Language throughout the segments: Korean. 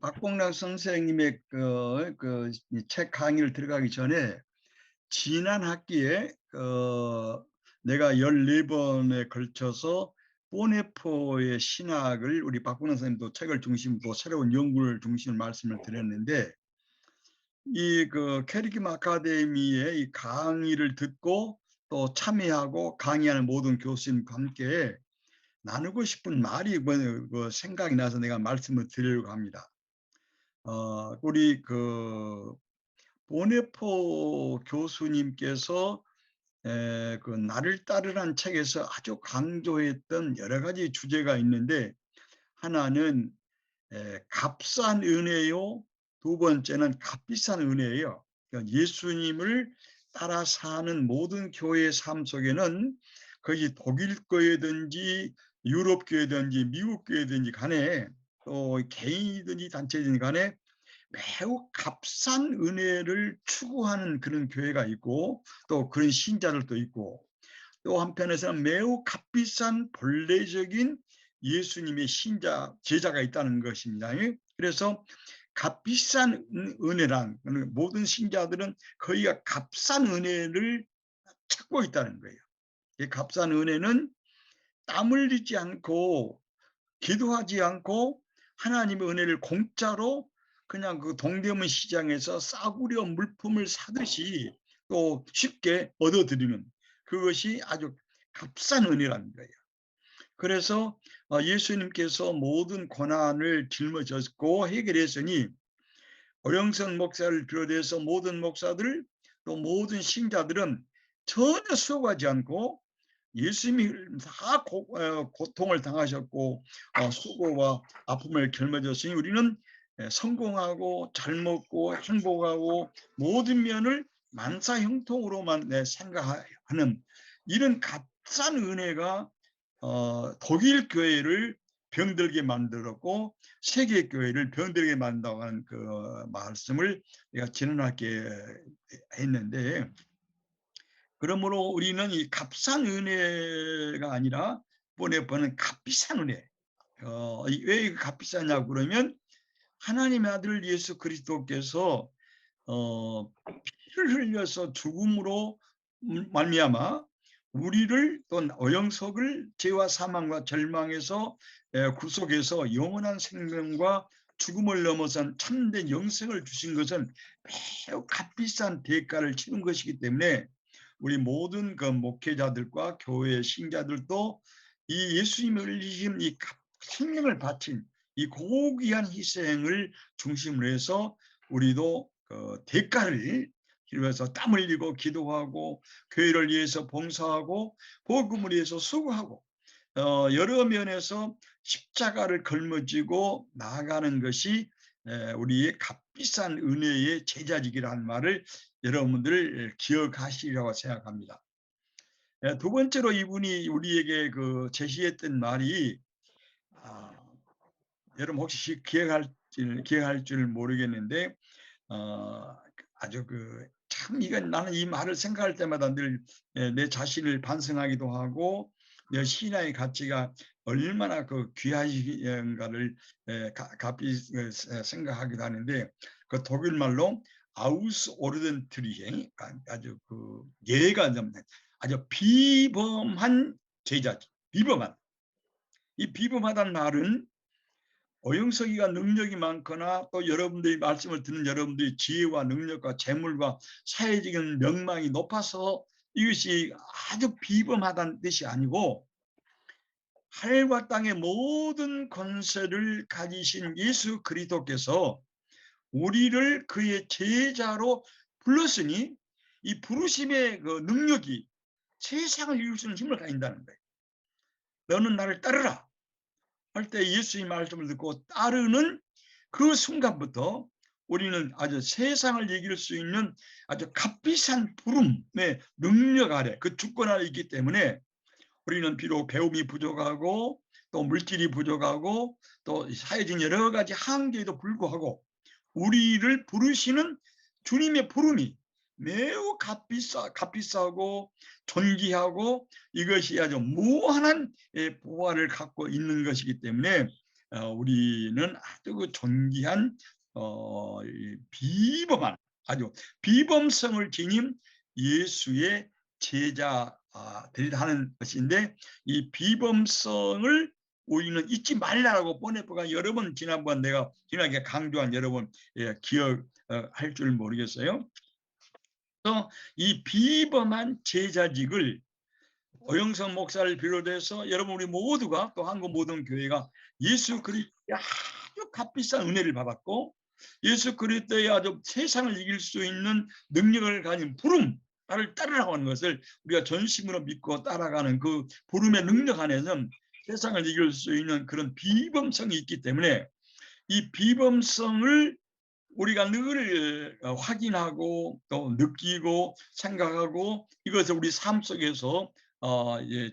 박봉락 선생님의 책 강의를 들어가기 전에 지난 학기에 내가 14번에 걸쳐서 보네포의 신학을 우리 박봉락 선생님도 책을 중심으로 새로운 연구를 중심으로 말씀을 드렸는데 이 캐리김 아카데미의 이 강의를 듣고 또 참여하고 강의하는 모든 교수님과 함께 나누고 싶은 말이 생각이 나서 내가 말씀을 드리려고 합니다. 우리 보네포 교수님께서 나를 따르라는 책에서 아주 강조했던 여러 가지 주제가 있는데, 하나는 값싼 은혜요, 두 번째는 값비싼 은혜예요. 그러니까 예수님을 따라 사는 모든 교회의 삶 속에는 거기 독일 교회든지 유럽 교회든지 미국 교회든지 간에 또 개인이든지 단체든지 간에 매우 값싼 은혜를 추구하는 그런 교회가 있고 또 그런 신자들도 있고, 또 한편에서는 매우 값비싼 본래적인 예수님의 제자가 있다는 것입니다. 그래서 값비싼 은혜란 모든 신자들은 거의가 값싼 은혜를 찾고 있다는 거예요. 이 값싼 은혜는 땀 흘리지 않고 기도하지 않고 하나님의 은혜를 공짜로 그냥 그 동대문 시장에서 싸구려 물품을 사듯이 또 쉽게 얻어들이는, 그것이 아주 값싼 은혜라는 거예요. 그래서 예수님께서 모든 고난을 짊어졌고 해결했으니 오영선 목사를 비롯해서 모든 목사들 또 모든 신자들은 전혀 수고하지 않고 예수님이 다 고통을 당하셨고 수고와 아픔을 젊어졌으니 우리는 성공하고 잘 먹고 행복하고 모든 면을 만사형통으로만 생각하는 이런 값싼 은혜가 독일 교회를 병들게 만들었고 세계 교회를 병들게 만든다는 그 말씀을 내가 지난 학기에 했는데, 그러므로 우리는 이 값싼 은혜가 아니라 보내보는 값비싼 은혜. 왜 값비싸냐고 그러면 하나님의 아들 예수 그리스도께서 피를 흘려서 죽음으로 말미암아 우리를 또 어영석을 죄와 사망과 절망에서 구속해서 영원한 생명과 죽음을 넘어선 참된 영생을 주신 것은 매우 값비싼 대가를 치른 것이기 때문에 우리 모든 그 목회자들과 교회 신자들도 이 예수님을 흘리신 이 생명을 바친 이 고귀한 희생을 중심으로 해서 우리도 그 대가를 위해서 땀 흘리고 기도하고 교회를 위해서 봉사하고 복음을 위해서 수고하고 여러 면에서 십자가를 걸머쥐고 나아가는 것이 우리의 값비싼 은혜의 제자직이라는 말을 여러분들 기억하시리라고 생각합니다. 두 번째로 이분이 우리에게 제시했던 말이, 여러분 혹시 기억할 줄 모르겠는데 아주 참 이건 나는 이 말을 생각할 때마다 늘 내 자신을 반성하기도 하고 내 신앙의 가치가 얼마나 귀한가를 갑자기 생각하기도 하는데, 그 독일 말로 아우스 오르덴트리히 아주 예가 아주 비범한 제자지. 비범한. 이 비범하다는 말은 오영석이가 능력이 많거나 또 여러분들이 말씀을 듣는 여러분들이 지혜와 능력과 재물과 사회적인 명망이 높아서 이것이 아주 비범하다는 뜻이 아니고, 하늘과 땅의 모든 권세를 가지신 예수 그리스도께서 우리를 그의 제자로 불렀으니 이 부르심의 능력이 세상을 이룰 수 있는 힘을 가진다는 거예요. 너는 나를 따르라 할 때 예수의 말씀을 듣고 따르는 그 순간부터 우리는 아주 세상을 이길 수 있는 아주 값비싼 부름의 능력 아래, 그 주권 아래 있기 때문에 우리는 비록 배움이 부족하고 또 물질이 부족하고 또 사회적인 여러 가지 한계에도 불구하고 우리를 부르시는 주님의 부름이 매우 값비싸고 존귀하고 이것이 아주 무한한 보화를 갖고 있는 것이기 때문에 우리는 아주 그 존귀한 이 비범한 아주 비범성을 지닌 예수의 제자들이라 하는 것인데, 이 비범성을 우리는 잊지 말라고 보네포가 여러 번 지난번 내가 지난하게 강조한 여러분 기억할 줄 모르겠어요. 그래서 이 비범한 제자직을 오영선 목사를 비롯해서 여러분 우리 모두가 또 한국 모든 교회가 예수 그리스도의 아주 값비싼 은혜를 받았고, 예수 그리스도의 아주 세상을 이길 수 있는 능력을 가진 부름, 나를 따르라고 하는 것을 우리가 전심으로 믿고 따라가는 그 부름의 능력 안에는 세상을 이길 수 있는 그런 비범성이 있기 때문에, 이 비범성을 우리가 늘 확인하고 또 느끼고 생각하고 이것을 우리 삶 속에서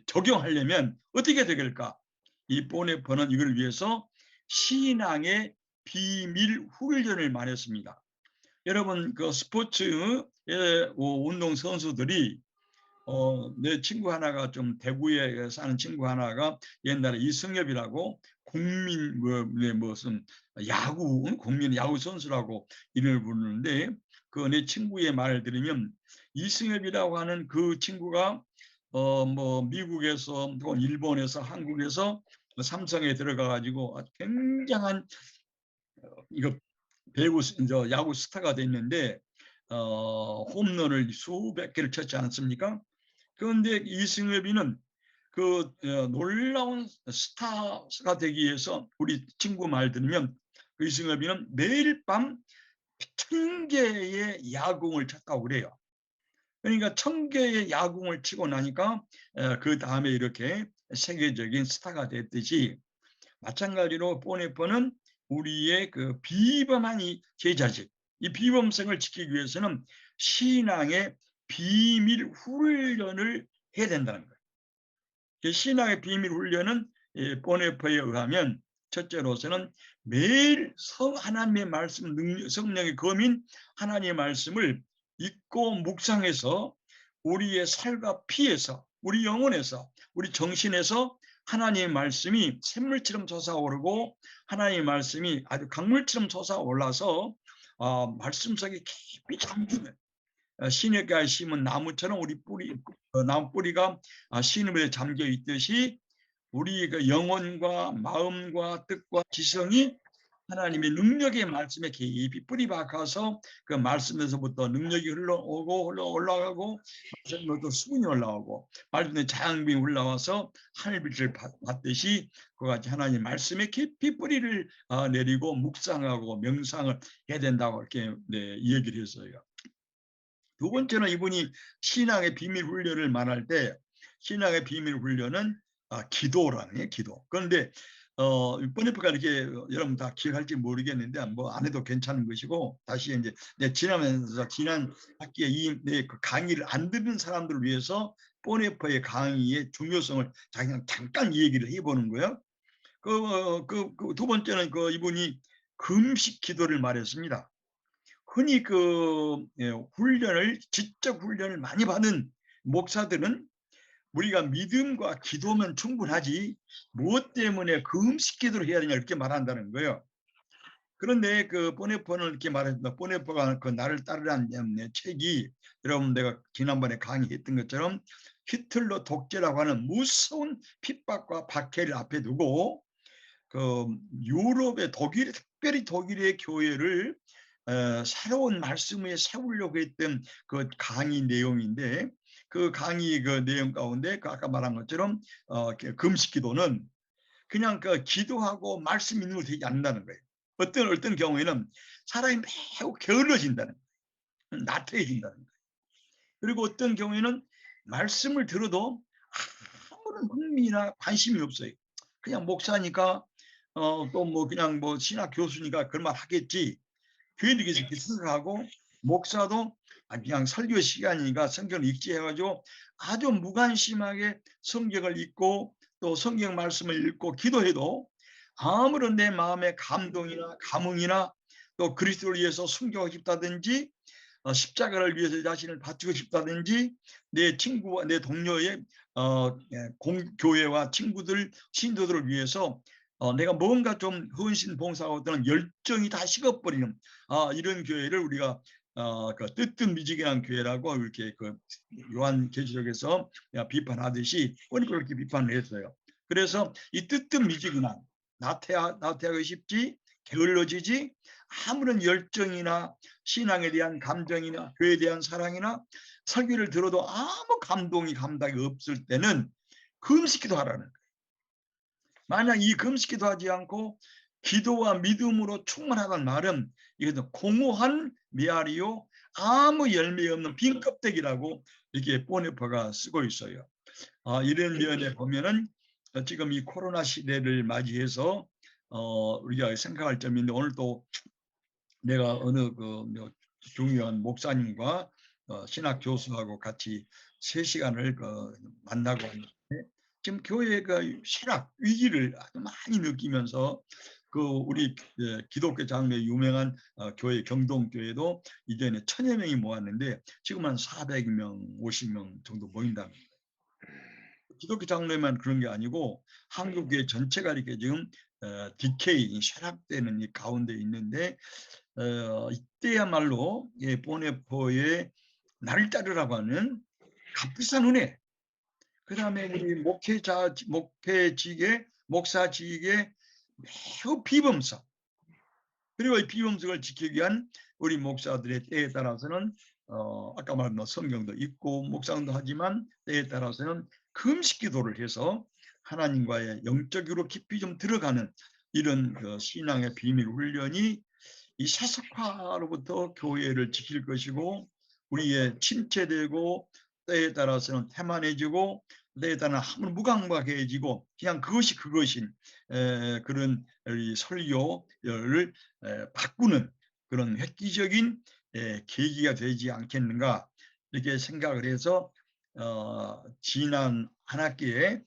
적용하려면 어떻게 되겠을까? 이 보네퍼는 이걸 위해서 신앙의 비밀 훈련을 말했습니다. 여러분 그 스포츠 운동 선수들이 내 친구 하나가 좀 대구에 사는 친구 하나가 옛날에 이승엽이라고 국민 무슨 야구 국민 야구 선수라고 이름을 부르는데, 그 내 친구의 말을 들으면 이승엽이라고 하는 그 친구가 뭐 미국에서 또 일본에서 한국에서 삼성에 들어가 가지고 굉장한 이거 배구 야구 스타가 됐는데 홈런을 수백 개를 쳤지 않습니까? 그런데 이승엽이는 그 놀라운 스타가 되기 위해서 우리 친구 말 들으면 그 이승엽이는 매일 밤 1,000개의 야구공을 쳤다고 그래요. 그러니까 1,000개의 야구공을 치고 나니까 그 다음에 이렇게 세계적인 스타가 됐듯이, 마찬가지로 보네퍼는 우리의 그 비범한 이 제자직, 이 비범성을 지키기 위해서는 신앙의 비밀 훈련을 해야 된다는 거예요. 신앙의 비밀 훈련은 보네퍼에 의하면 첫째로서는 매일 하나님의 말씀, 성령의 검인 하나님의 말씀을 읽고 묵상해서 우리의 살과 피에서, 우리 영혼에서, 우리 정신에서 하나님의 말씀이 샘물처럼 솟아오르고 하나님의 말씀이 아주 강물처럼 솟아올라서 말씀 속에 깊이 잠기는, 시냇가에 심은 나무처럼 우리 나무 뿌리가 시냇에 잠겨 있듯이 우리 그 영혼과 마음과 뜻과 지성이 하나님의 능력의 말씀에 깊이 뿌리 박아서 그 말씀에서부터 능력이 흘러오고 올라가고, 말씀에서부터 수분이 올라오고, 말씀에 자양분이 올라와서 하늘빛을 받듯이 그와 같이 하나님 말씀에 깊이 뿌리를 내리고 묵상하고 명상을 해야 된다고 이렇게 얘기를 했어요. 두 번째는 이분이 신앙의 비밀 훈련을 말할 때, 신앙의 비밀 훈련은 기도라는 거예요, 기도. 그런데 보네퍼가 이렇게 여러분 다 기억할지 모르겠는데 뭐 안 해도 괜찮은 것이고, 다시 이제 지난 학기에 그 강의를 안 듣는 사람들을 위해서 보네퍼의 강의의 중요성을 그냥 잠깐 얘기를 해보는 거예요. 그 두 번째는 이분이 금식 기도를 말했습니다. 흔히 지적 훈련을 많이 받은 목사들은 우리가 믿음과 기도면 충분하지 무엇 때문에 금식 기도를 해야 되냐 이렇게 말한다는 거예요. 그런데 그 보네퍼는 이렇게 말했습니다. 보네퍼가 그 나를 따르라는 책이, 여러분 내가 지난번에 강의했던 것처럼 히틀러 독재라고 하는 무서운 핍박과 박해를 앞에 두고 그 유럽의 특별히 독일의 교회를 새로운 말씀에 세우려고 했던 그 강의 내용인데, 그 강의 그 내용 가운데 아까 말한 것처럼 금식 기도는 그냥 기도하고 말씀 있는 걸 되지 않는다는 거예요. 어떤 경우에는 사람이 매우 게을러진다는 거예요. 나태해진다는 거예요. 그리고 어떤 경우에는 말씀을 들어도 아무런 흥미나 관심이 없어요. 그냥 목사니까 또 뭐 그냥 뭐 신학 교수니까 그런 말 하겠지, 교인들이 이렇게 생각하고, 목사도 그냥 설교 시간이니까 성경을 읽지 해가지고 아주 무관심하게 성경을 읽고 또 성경 말씀을 읽고 기도해도 아무런 내 마음의 감동이나 감흥이나 또 그리스도를 위해서 순교하고 싶다든지 십자가를 위해서 자신을 바치고 싶다든지 내 친구와 내 동료의 교회와 친구들, 신도들을 위해서 내가 뭔가 좀 헌신 봉사하고 있는 열정이 다 식어버리는 이런 교회를 우리가 그 뜨뜻미지근한 교회라고 이렇게 그 요한계시록에서 비판하듯이 그렇게 비판을 했어요. 그래서 이 뜨뜻미지근한 나태하기 쉽지 게을러지지 아무런 열정이나 신앙에 대한 감정이나 교회에 대한 사랑이나 설교를 들어도 아무 감동이 없을 때는 금식기도 하라는. 만약 이 금식기도 하지 않고 기도와 믿음으로 충만하다는 말은 이것은 공허한 메아리요 아무 열매 없는 빈 껍데기라고 이렇게 보네퍼가 쓰고 있어요. 이런 면에 보면은 지금 이 코로나 시대를 맞이해서 우리가 생각할 점이 있는데, 오늘 또 내가 어느 뭐 중요한 목사님과 신학 교수하고 같이 3시간을 만나고 왔는데, 지금 교회가 신학 위기를 아주 많이 느끼면서 우리 기독교 장르 유명한 교회 경동교회도 이전에 1000여 명이 모았는데 지금 한 400명, 50명 정도 모인다. 기독교 장르만 그런 게 아니고 한국교회 전체가 이렇게 지금 디케이, 쇠락되는 이 가운데 있는데, 이때야말로 보네포의 나를 따르라고 하는 값비싼 은혜, 그다음에 우리 목사직의 매우 비범석, 그리고 이 비범석을 지키기 위한 우리 목사들의 때에 따라서는 아까 말한 성경도 읽고 묵상도 하지만 때에 따라서는 금식 기도를 해서 하나님과의 영적으로 깊이 좀 들어가는 이런 신앙의 비밀 훈련이 이 세속화로부터 교회를 지킬 것이고, 우리의 침체되고 때에 따라서는 태만해지고 때에 따라 한번 무감각해지고 그냥 그것인 그런 이 설교를 바꾸는 그런 획기적인 계기가 되지 않겠는가, 이렇게 생각을 해서 지난 한 학기에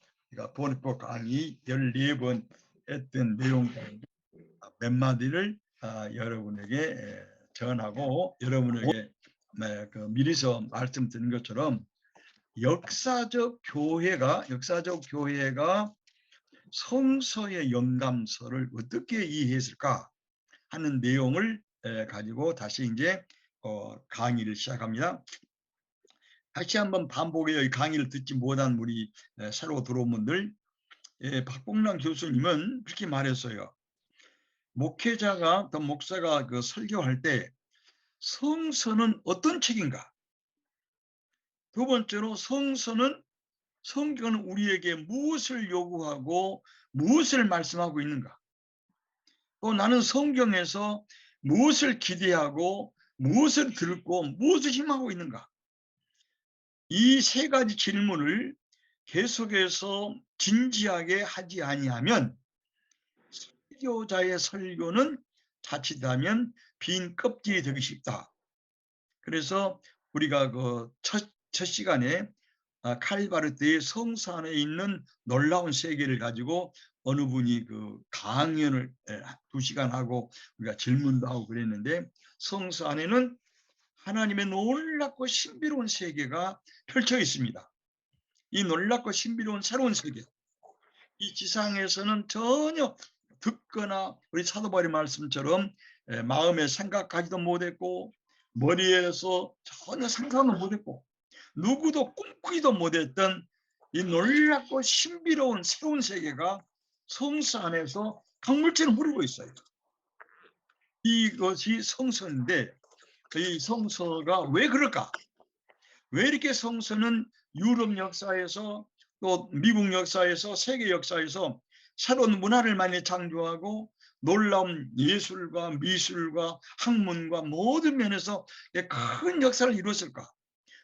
보네포 강의 14번 했던 내용 몇 마디를 여러분에게 전하고, 여러분에게 미리서 말씀드린 것처럼 역사적 교회가 성서의 영감서를 어떻게 이해했을까 하는 내용을 가지고 다시 이제 강의를 시작합니다. 다시 한번 반복해요. 강의를 듣지 못한 우리 새로 들어온 분들, 박봉남 교수님은 그렇게 말했어요. 목사가 설교할 때 성서는 어떤 책인가? 두 번째로 성경은 우리에게 무엇을 요구하고 무엇을 말씀하고 있는가? 또 나는 성경에서 무엇을 기대하고 무엇을 듣고 무엇을 희망하고 있는가? 이 3가지 질문을 계속해서 진지하게 하지 아니하면 설교자의 설교는 자칫하면 빈 껍질이 되기 쉽다. 그래서 우리가 첫 시간에 칼바르트의 성서 안에 있는 놀라운 세계를 가지고 어느 분이 강연을 2시간 하고 우리가 질문도 하고 그랬는데, 성서 안에는 하나님의 놀랍고 신비로운 세계가 펼쳐 있습니다. 이 놀랍고 신비로운 새로운 세계, 이 지상에서는 전혀 듣거나 우리 사도 바울의 말씀처럼 마음에 생각하지도 못했고 머리에서 전혀 상상도 못했고 누구도 꿈꾸지도 못했던 이 놀랍고 신비로운 새로운 세계가 성서 안에서 강물처럼 흐르고 있어요. 이것이 성서인데, 이 성서가 왜 그럴까? 왜 이렇게 성서는 유럽 역사에서 또 미국 역사에서 세계 역사에서 새로운 문화를 많이 창조하고 놀라운 예술과 미술과 학문과 모든 면에서 큰 역사를 이루었을까?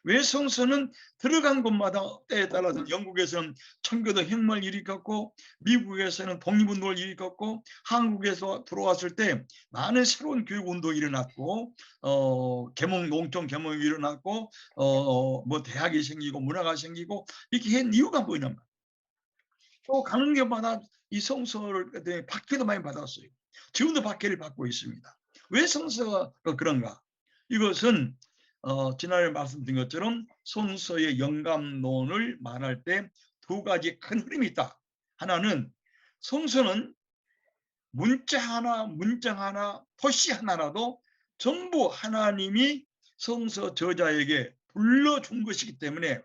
왜 성서는 들어간 곳마다 때에 따라서 영국에서는 청교도 혁명을 일으켰고 미국에서는 독립운동을 일으켰고 한국에서 들어왔을 때 많은 새로운 교육운동이 일어났고 농촌 개몽이 일어났고 뭐 대학이 생기고 문화가 생기고 이렇게 한 이유가 뭐냐면, 또 가는 곳마다 이 성서를 박해도 많이 받았어요. 지금도 박해를 받고 있습니다. 왜 성서가 그런가? 이것은 지난해 말씀드린 것처럼 성서의 영감론을 말할 때 2가지 큰 흐름이 있다. 하나는 성서는 문자 하나, 문장 하나, 토시 하나라도 전부 하나님이 성서 저자에게 불러준 것이기 때문에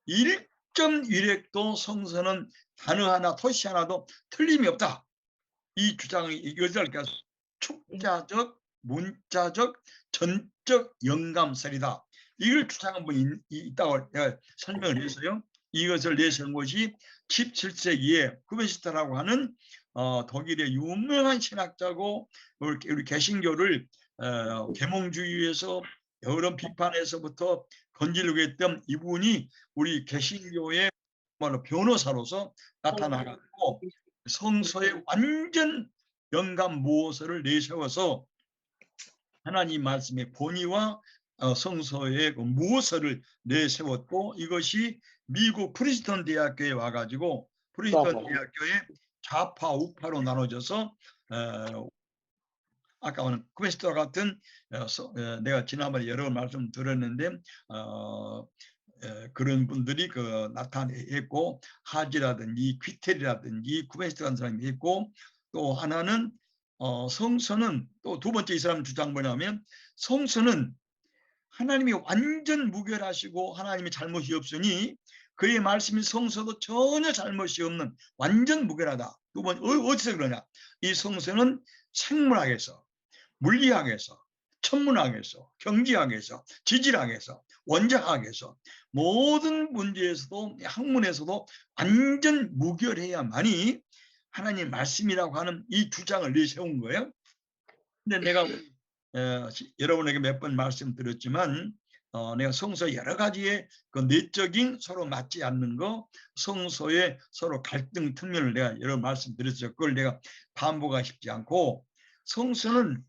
1.1획도 성서는 단어 하나, 토시 하나도 틀림이 없다. 이 주장이 이것을 축자적, 문자적, 전적 영감설이다. 이걸 주장한 분이 있다고 내가 설명을 했어요. 이것을 내세운 것이 17세기에 쿠벤시타라고 하는 독일의 유명한 신학자고 우리 개신교를 계몽주의에서 여러 비판에서부터 건지려고 했던 이분이 우리 개신교의 변호사로서 나타나고 성서의 완전 영감 모서를 내세워서 하나님 말씀의 본의와 성서의 모서를 내세웠고, 이것이 미국 프린스턴 대학교에 와가지고 프린스턴 대학교의 좌파 우파로 나눠져서 아까 쿠벤시타 같은 내가 지난번에 여러 번 말씀 드렸는데 그런 분들이 나타냈고, 하지라든지 귀텔이라든지 쿠벤시타 같은 사람이 있고, 또 하나는 성서는 또 두 번째 이 사람 주장 뭐냐면, 성서는 하나님이 완전 무결하시고 하나님이 잘못이 없으니 그의 말씀인 성서도 전혀 잘못이 없는 완전 무결하다. 두 번 어디서 그러냐? 이 성서는 생물학에서, 물리학에서, 천문학에서, 경제학에서, 지질학에서, 원자학에서 모든 문제에서도, 학문에서도 완전 무결해야만이 하나님 말씀이라고 하는 이 주장을 내세운 거예요. 근데 내가 여러분에게 몇 번 말씀드렸지만 내가 성서 여러 가지의 그 내적인 서로 맞지 않는 거, 성서의 서로 갈등 측면을 내가 여러 번 말씀드렸죠. 그걸 내가 반복하고 싶지 않고, 성서는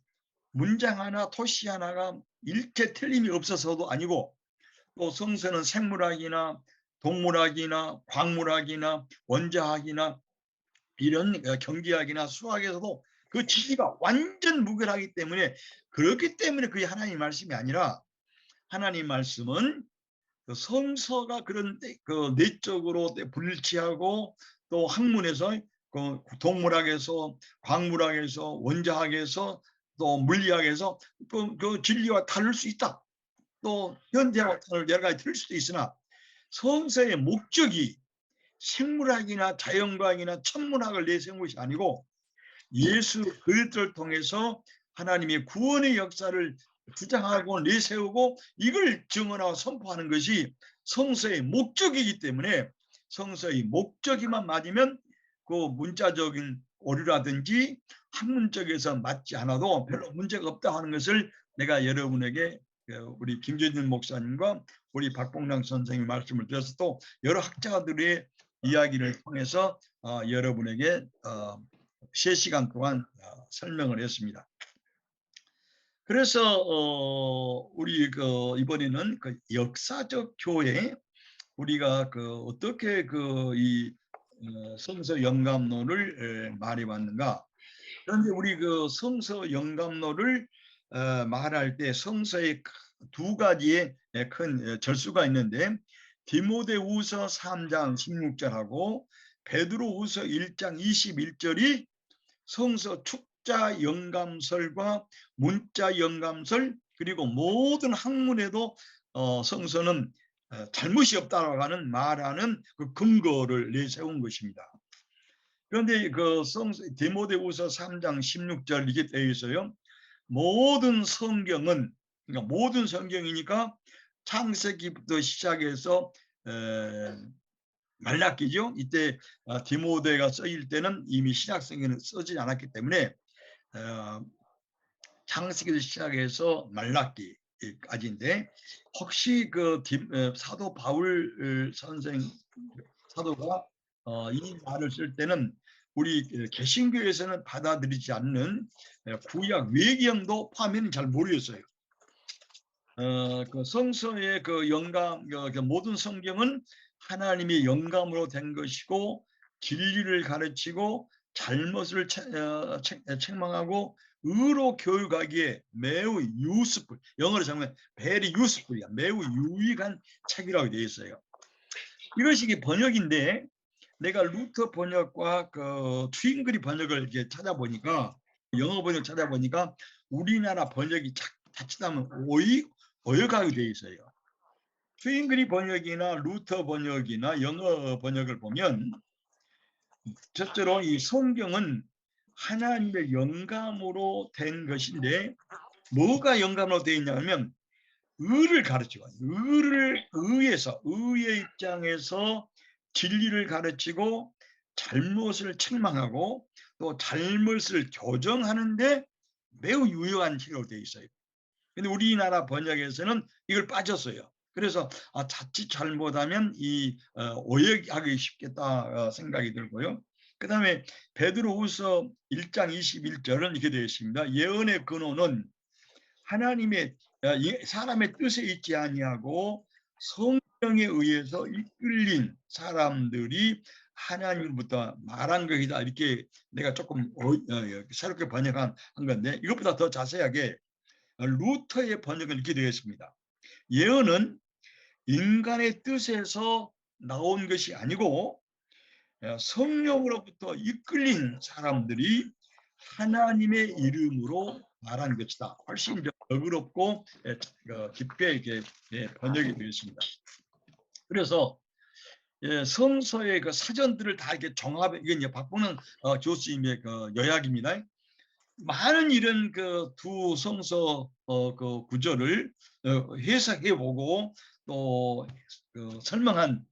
문장 하나, 토시 하나가 일체 틀림이 없어서도 아니고, 또 성서는 생물학이나 동물학이나 광물학이나 원자학이나 이런 경제학이나 수학에서도 그 지리가 완전 무결하기 때문에, 그렇기 때문에 그게 하나님 말씀이 아니라, 하나님 말씀은 그 성서가 그런 그 내적으로 불일치하고, 또 학문에서 그 동물학에서, 광물학에서, 원자학에서, 또 물리학에서 그 진리와 다를 수 있다. 또 현대학과 여러 가지 틀릴 수도 있으나, 성서의 목적이 생물학이나 자연과학이나 천문학을 내세운 것이 아니고, 예수 그리스도를 통해서 하나님의 구원의 역사를 주장하고 내세우고 이걸 증언하고 선포하는 것이 성서의 목적이기 때문에, 성서의 목적이만 맞으면 그 문자적인 오류라든지 학문적에서 맞지 않아도 별로 문제가 없다 하는 것을 내가 여러분에게 우리 김재준 목사님과 우리 박봉랑 선생님 말씀을 드려서, 또 여러 학자들의 이야기를 통해서 여러분에게 3시간 동안 설명을 했습니다. 그래서 우리 이번에는 그 역사적 교회, 우리가 어떻게 이 성서 영감론을 말해왔는가. 그런데 우리 성서 영감론을 말할 때 성서의 두 가지의 큰 절수가 있는데, 디모데후서 3장 16절하고 베드로후서 1장 21절이 성서 축자 영감설과 문자 영감설, 그리고 모든 학문에도 성서는 잘못이 없다고 하는 말하는 그 근거를 내세운 것입니다. 그런데 디모데후서 3장 16절 이게 되어 있어요. 모든 성경은, 그러니까 모든 성경이니까 창세기부터 시작해서 말라기죠. 이때 디모데가 쓰일 때는 이미 신약성경은 쓰지 않았기 때문에 창세기를 시작해서 말라기까지인데, 혹시 사도 바울 사도가 이 말을 쓸 때는 우리 개신교에서는 받아들이지 않는 구약 외경도 포함해는 잘 모르겠어요. 그 성서의 그 영감, 모든 성경은 하나님의 영감으로 된 것이고, 진리를 가르치고 잘못을 책망하고 의로 교육하기에 매우 useful, 영어로 정말 very useful이야, 매우 유익한 책이라고 되어 있어요. 이것이 번역인데, 내가 루터 번역과 그 트윙그리 번역을 이렇게 찾아보니까, 영어 번역 찾아보니까 우리나라 번역이 자칫하면 오역하게 돼 있어요. 트윙그리 번역이나 루터 번역이나 영어 번역을 보면 첫째로 이 성경은 하나님의 영감으로 된 것인데, 뭐가 영감으로 되어 있냐면 의를 가르치고, 의의 입장에서 진리를 가르치고 잘못을 책망하고 또 잘못을 교정하는데 매우 유효한 책으로 되어 있어요. 근데 우리나라 번역에서는 이걸 빠졌어요. 그래서 자칫 잘못하면 오역하기 쉽겠다 생각이 들고요. 그다음에 베드로후서 1장 21절은 이렇게 되어 있습니다. 예언의 근원은 하나님의 사람의 뜻에 있지 아니하고 성령에 의해서 이끌린 사람들이 하나님부터 말한 것이다. 이렇게 내가 조금 새롭게 번역한 건데, 이것보다 더 자세하게 루터의 번역은 이렇게 되어 있습니다. 예언은 인간의 뜻에서 나온 것이 아니고 성령으로부터 이끌린 사람들이 하나님의 이름으로 말한 것이다. 훨씬 더 너그럽고 깊게 이렇게 번역이 되어 있습니다. 그래서 성서의 그 사전들을 다 이렇게 종합해, 이건 이제 박봉능 교수님의 그 요약입니다. 많은 이런 그 두 성서 그 구절을 해석해 보고 또 설명한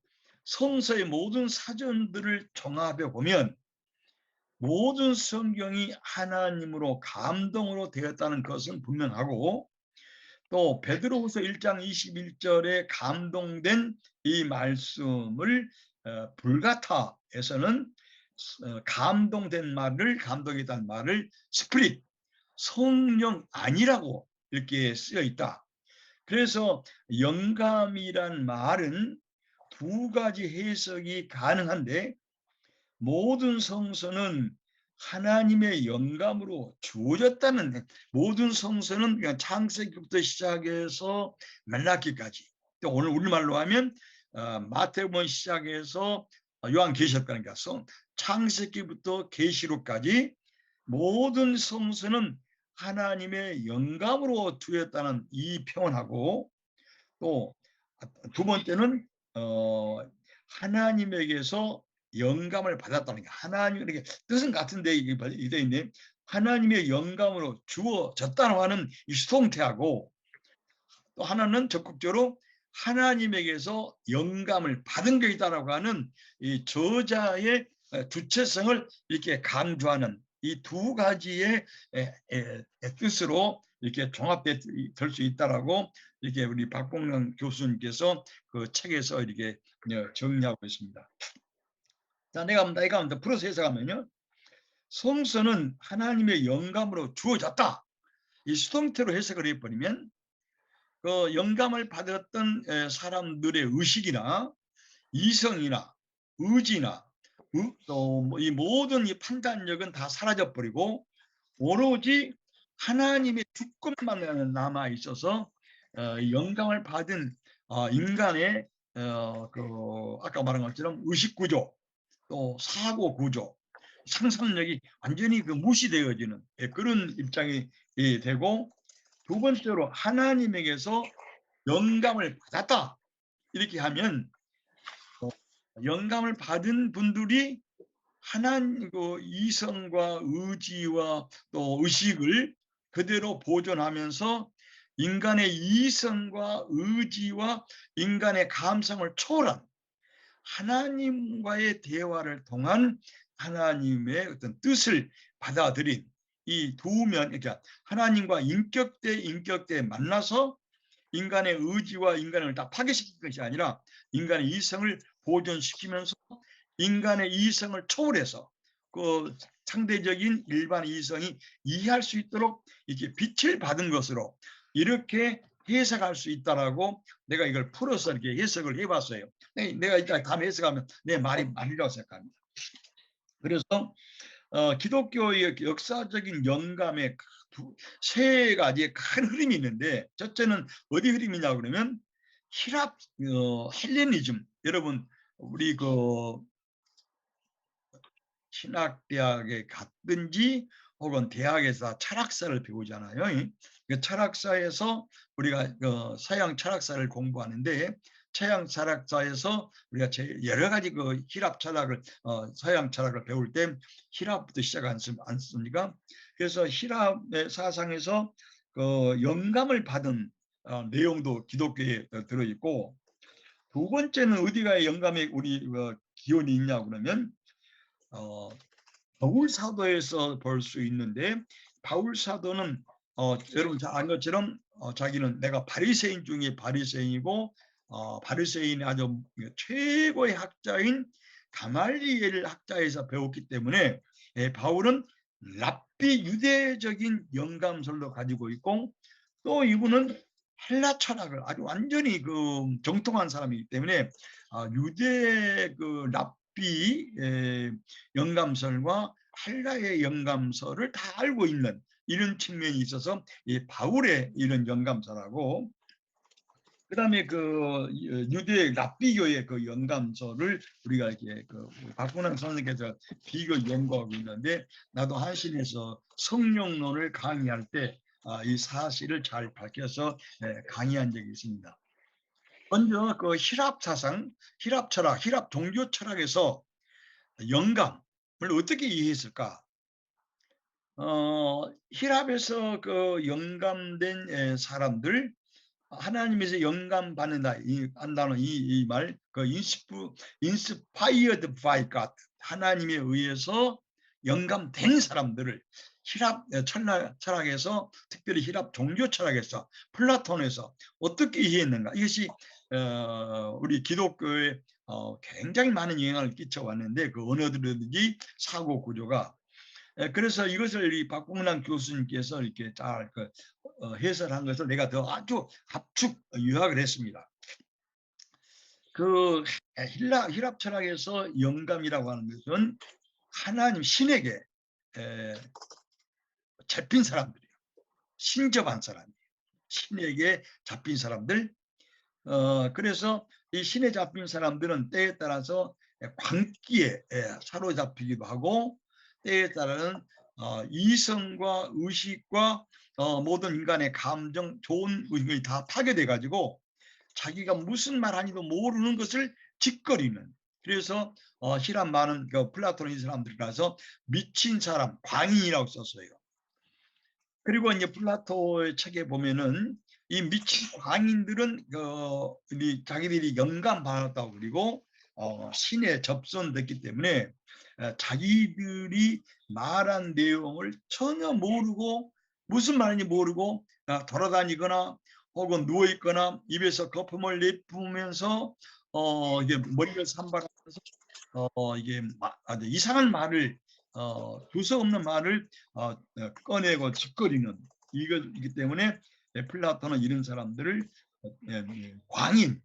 성서의 모든 사전들을 종합해 보면 모든 성경이 하나님으로 감동으로 되었다는 것은 분명하고, 또 베드로후서 1장 21절에 감동된 이 말씀을 불가타에서는 감동된 말을, 감동이란 말을 스피릿, 성령 아니라고 이렇게 쓰여 있다. 그래서 영감이란 말은 두 가지 해석이 가능한데, 모든 성서는 하나님의 영감으로 주어졌다는, 모든 성서는 그냥 창세기부터 시작해서 말라기까지, 또 오늘 우리말로 하면 마태복음 시작해서 요한계시록까지, 창세기부터 계시록까지 모든 성서는 하나님의 영감으로 주었다는 이 표현하고, 또 두 번째는 하나님에게서 영감을 받았다는 게, 하나님, 이렇게 뜻은 같은데 이게 되어 있네. 하나님의 영감으로 주어졌다고 하는 이 수동태하고, 또 하나는 적극적으로 하나님에게서 영감을 받은 것이다라고 하는 이 저자의 주체성을 이렇게 강조하는 이 두 가지의 뜻으로 이렇게 종합될 수 있다라고 이렇게 우리 박봉영 교수님께서 그 책에서 이렇게 정리하고 있습니다. 자, 내가 풀어서 해석하면요, 성서는 하나님의 영감으로 주어졌다. 이 수동태로 해석을 해버리면 그 영감을 받았던 사람들의 의식이나 이성이나 의지나 또 이 모든 이 판단력은 다 사라져 버리고 오로지 하나님의 주권만 남아 있어서 영감을 받은 인간의 그 아까 말한 것처럼 의식 구조, 또 사고 구조, 상상력이 완전히 그 무시되어지는 그런 입장이 되고, 두 번째로 하나님에게서 영감을 받았다 이렇게 하면 영감을 받은 분들이 하나님 그 이성과 의지와 또 의식을 그대로 보존하면서 인간의 이성과 의지와 인간의 감성을 초월한 하나님과의 대화를 통한 하나님의 어떤 뜻을 받아들인 이 두 면, 그러니까 하나님과 인격 대 인격 대 만나서 인간의 의지와 인간을 다 파괴시킨 것이 아니라 인간의 이성을 보존시키면서 인간의 이성을 초월해서 그 상대적인 일반 이성이 이해할 수 있도록 이렇게 빛을 받은 것으로 이렇게 해석할 수 있다라고 내가 이걸 풀어서 이렇게 해석을 해봤어요. 내가 이따 다음에 해석하면 내 말이 맞리라고 생각합니다. 그래서 기독교의 역사적인 영감의 세 가지의 큰 흐름이 있는데, 첫째는 어디 흐름이냐 그러면 히랍 헬레니즘. 여러분 우리 그 신학대학에 갔든지 혹은 대학에서 철학사를 배우잖아요. 그 철학사에서 우리가 서양 철학사를 공부하는데 서양 철학사에서 우리가 여러 가지 그 히랍 철학을 서양 철학을 배울 때 히랍부터 시작 않습니까? 그래서 히랍의 사상에서 그 영감을 받은 내용도 기독교에 들어있고, 두 번째는 어디가 영감의 우리 기원이 있냐 그러면 어, 바울 사도에서 볼 수 있는데, 바울 사도는 여러분 잘 아는 것처럼 자기는 내가 바리새인 중에 바리새인이고 바리새인의 아주 최고의 학자인 가말리엘 학자에서 배웠기 때문에 바울은 랍비 유대적인 영감설도 가지고 있고, 또 이분은 헬라 철학을 아주 완전히 그 정통한 사람이기 때문에 유대 그 랍비 영감설과 헬라의 영감설을 다 알고 있는 이런 측면이 있어서 이 바울의 이런 영감설하고, 그다음에 그 유대 랍비교의 그 영감설을 우리가 이렇게 그 박문환 선생님께서 비교 연구하고 있는데, 나도 한신에서 성령론을 강의할 때 이 사실을 잘 밝혀서 강의한 적이 있습니다. 먼저 그 히랍 사상, 히랍 철학, 히랍 종교 철학에서 영감을 어떻게 이해했을까? 히랍에서 그 영감된 사람들, 하나님에서 영감 받는다 한다는 이 말, 그 inspired by God, 하나님에 의해서 영감된 사람들을 히랍 철학에서, 특별히 히랍 종교 철학에서, 플라톤에서 어떻게 이해했는가? 이것이 우리 기독교에 굉장히 많은 영향을 끼쳐왔는데, 그 언어들이든지 사고 구조가. 그래서 이것을 이 박봉남 교수님께서 이렇게 잘 해설한 것을 내가 더 아주 압축 요약을 했습니다. 그 히랍 철학에서 영감이라고 하는 것은 하나님 신에게 잡힌 사람들이에요. 신접한 사람이에요. 신에게 잡힌 사람들. 그래서 이 신에 잡힌 사람들은 때에 따라서 광기에 사로잡히기도 하고, 때에 따라는 이성과 의식과 모든 인간의 감정, 좋은 의식이 다 파괴돼 가지고 자기가 무슨 말하니도 모르는 것을 짓거리는, 그래서 히랍 많은 그 플라톤의 사람들이라서 미친 사람, 광인이라고 썼어요. 그리고 이제 플라토의 책에 보면은 이 미친 광인들은 자기들이 영감 받았다고, 그리고 신에 접선됐기 때문에 자기들이 말한 내용을 전혀 모르고, 무슨 말인지 모르고 돌아다니거나 혹은 누워 있거나 입에서 거품을 내뿜으면서 이게 머리를 산발하면서 이게 아주 이상한 말을 두서 없는 말을 꺼내고 짓거리는 이거이기 때문에 플라톤은 이런 사람들을 광인